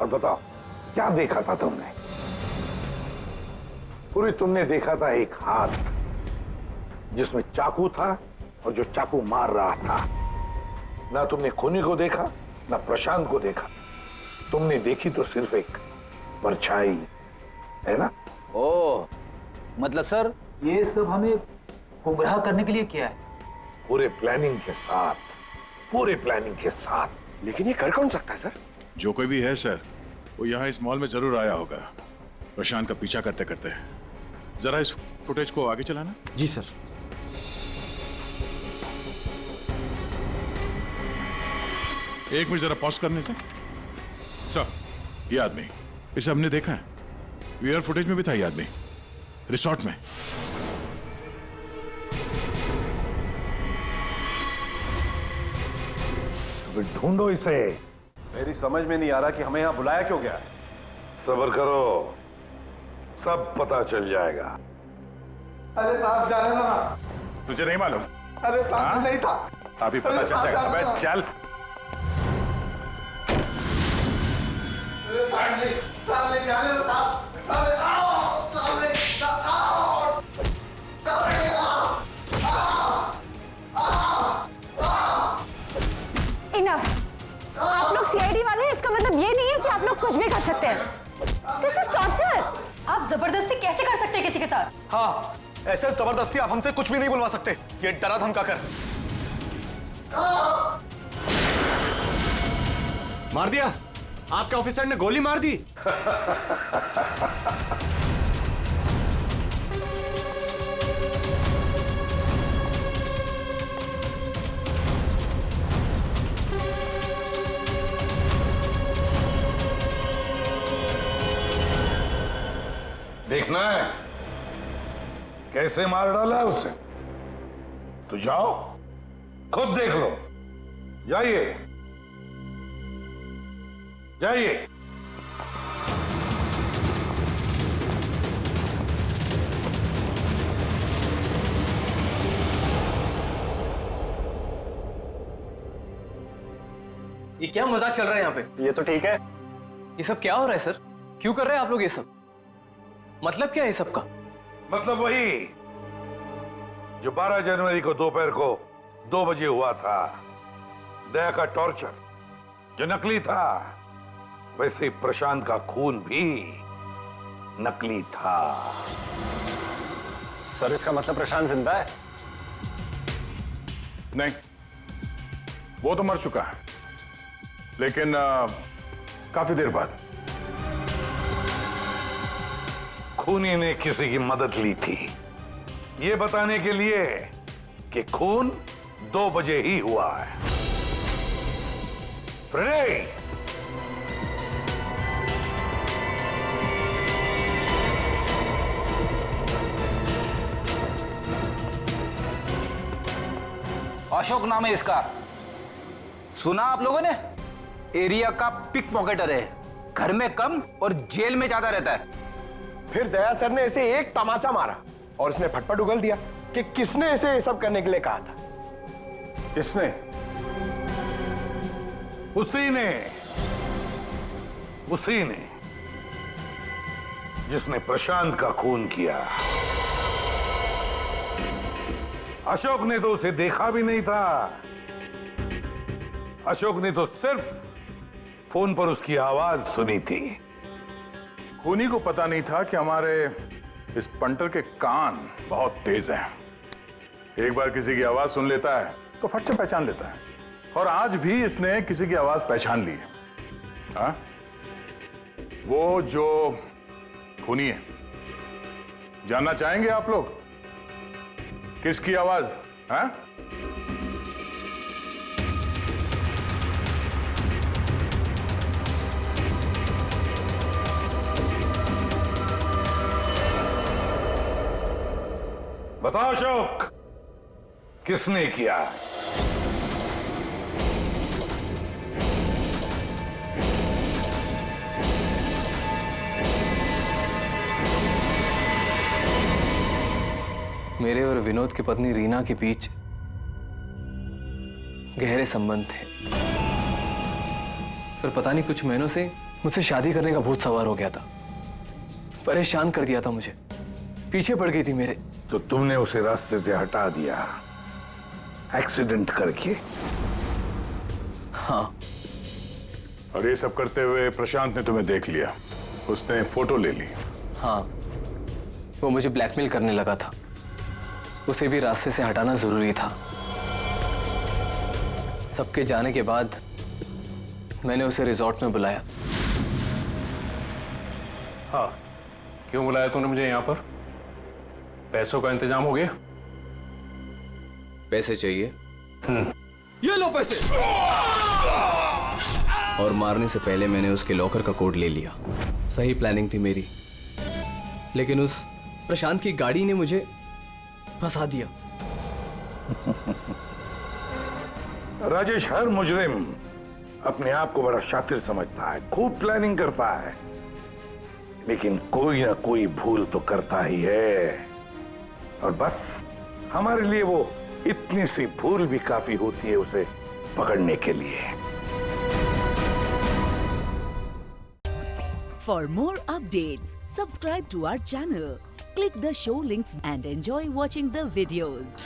और बताओ क्या देखा था तुमने? पूरी तुमने देखा था एक हाथ, जिसमें चाकू था और जो चाकू मार रहा था। ना तुमने खूनी को देखा ना प्रशांत को देखा, तुमने देखी तो सिर्फ एक परछाई, है ना? ओ, मतलब सर ये सब हमें गुमराह करने के लिए किया है? पूरे प्लानिंग के साथ, पूरे प्लानिंग के साथ। लेकिन ये कर कौन सकता है सर? जो कोई भी है सर, वो यहाँ इस मॉल में जरूर आया होगा प्रशांत का पीछा करते करते। जरा इस फुटेज को आगे चलाना। जी सर। एक मिनट जरा पॉज करने से। सर, ये आदमी, इसे हमने देखा है, वीआर फुटेज में भी था ये आदमी, रिसोर्ट में। ढूंढो इसे। मेरी समझ में नहीं आ रहा कि हमें यहाँ बुलाया क्यों गया है। सब्र करो, सब पता चल जाएगा। अरे साहब जाने दो ना। तुझे नहीं मालूम? अरे साहब नहीं था। अभी पता चल जाएगा। अबे चल। साहब नहीं जाने दो साहब। अरे आओ, साहब नहीं, आओ, साहब नहीं, इनफ। आप लोग सीआईडी वाले हैं, इसका मतलब ये नहीं है कि आप लोग कुछ भी कर सकते हैं। This is torture. आप जबरदस्ती कैसे कर सकते हैं किसी के साथ? हाँ, ऐसे जबरदस्ती आप हमसे कुछ भी नहीं बुलवा सकते। ये डरा धमका कर। मार दिया? आपके ऑफिसर ने गोली मार दी? देखना है कैसे मार डाला है उसे? तो जाओ, खुद देख लो। जाइए जाइए। ये क्या मजाक चल रहा है यहाँ पे? ये तो ठीक है। ये सब क्या हो रहा है सर? क्यों कर रहे हैं आप लोग ये सब? मतलब क्या है ये सब का? मतलब वही जो 12 जनवरी को दोपहर को 2 बजे हुआ था, दया का टॉर्चर जो नकली था, वैसे ही प्रशांत का खून भी नकली था। सर, इसका मतलब प्रशांत जिंदा है? नहीं, वो तो मर चुका है, लेकिन काफी देर बाद। खूनी ने किसी की मदद ली थी ये बताने के लिए कि खून 2 बजे ही हुआ है। फ्रेडे, अशोक नाम है इसका। सुना आप लोगों ने? एरिया का पिक पॉकेटर है, घर में कम और जेल में ज्यादा रहता है। फिर दया सर ने इसे एक तमाचा मारा और उसने फटफट उगल दिया कि किसने इसे ये सब करने के लिए कहा था। किसने? उसी ने जिसने प्रशांत का खून किया। अशोक ने तो उसे देखा भी नहीं था। अशोक ने तो सिर्फ फोन पर उसकी आवाज सुनी थी। खूनी को पता नहीं था कि हमारे इस पंटर के कान बहुत तेज हैं। एक बार किसी की आवाज सुन लेता है तो फट से पहचान लेता है, और आज भी इसने किसी की आवाज पहचान ली है। हाँ? वो जो खूनी है, जानना चाहेंगे आप लोग किसकी आवाज? हाँ? बताओ अशोक, किसने किया? मेरे और विनोद की पत्नी रीना के बीच गहरे संबंध थे। फिर पता नहीं कुछ महीनों से मुझसे शादी करने का भूत सवार हो गया था। परेशान कर दिया था मुझे, पीछे पड़ गई थी मेरे। तो तुमने उसे रास्ते से हटा दिया एक्सीडेंट करके। हाँ। और ये सब करते हुए प्रशांत ने तुम्हें देख लिया, उसने फोटो ले ली। हाँ, वो मुझे ब्लैकमेल करने लगा था, उसे भी रास्ते से हटाना जरूरी था। सबके जाने के बाद मैंने उसे रिजॉर्ट में बुलाया। हाँ, क्यों बुलाया तूने मुझे यहाँ पर? पैसों का इंतजाम हो गया? पैसे चाहिए? ये लो पैसे। और मारने से पहले मैंने उसके लॉकर का कोड ले लिया। सही प्लानिंग थी मेरी, लेकिन उस प्रशांत की गाड़ी ने मुझे फंसा दिया। राजेश हर मुजरिम अपने आप को बड़ा शातिर समझता है, खूब प्लानिंग करता है, लेकिन कोई ना कोई भूल तो करता ही है। और बस हमारे लिए वो इतनी सी भूल भी काफी होती है उसे पकड़ने के लिए। For more updates, subscribe to our channel, click the show links and enjoy watching the videos.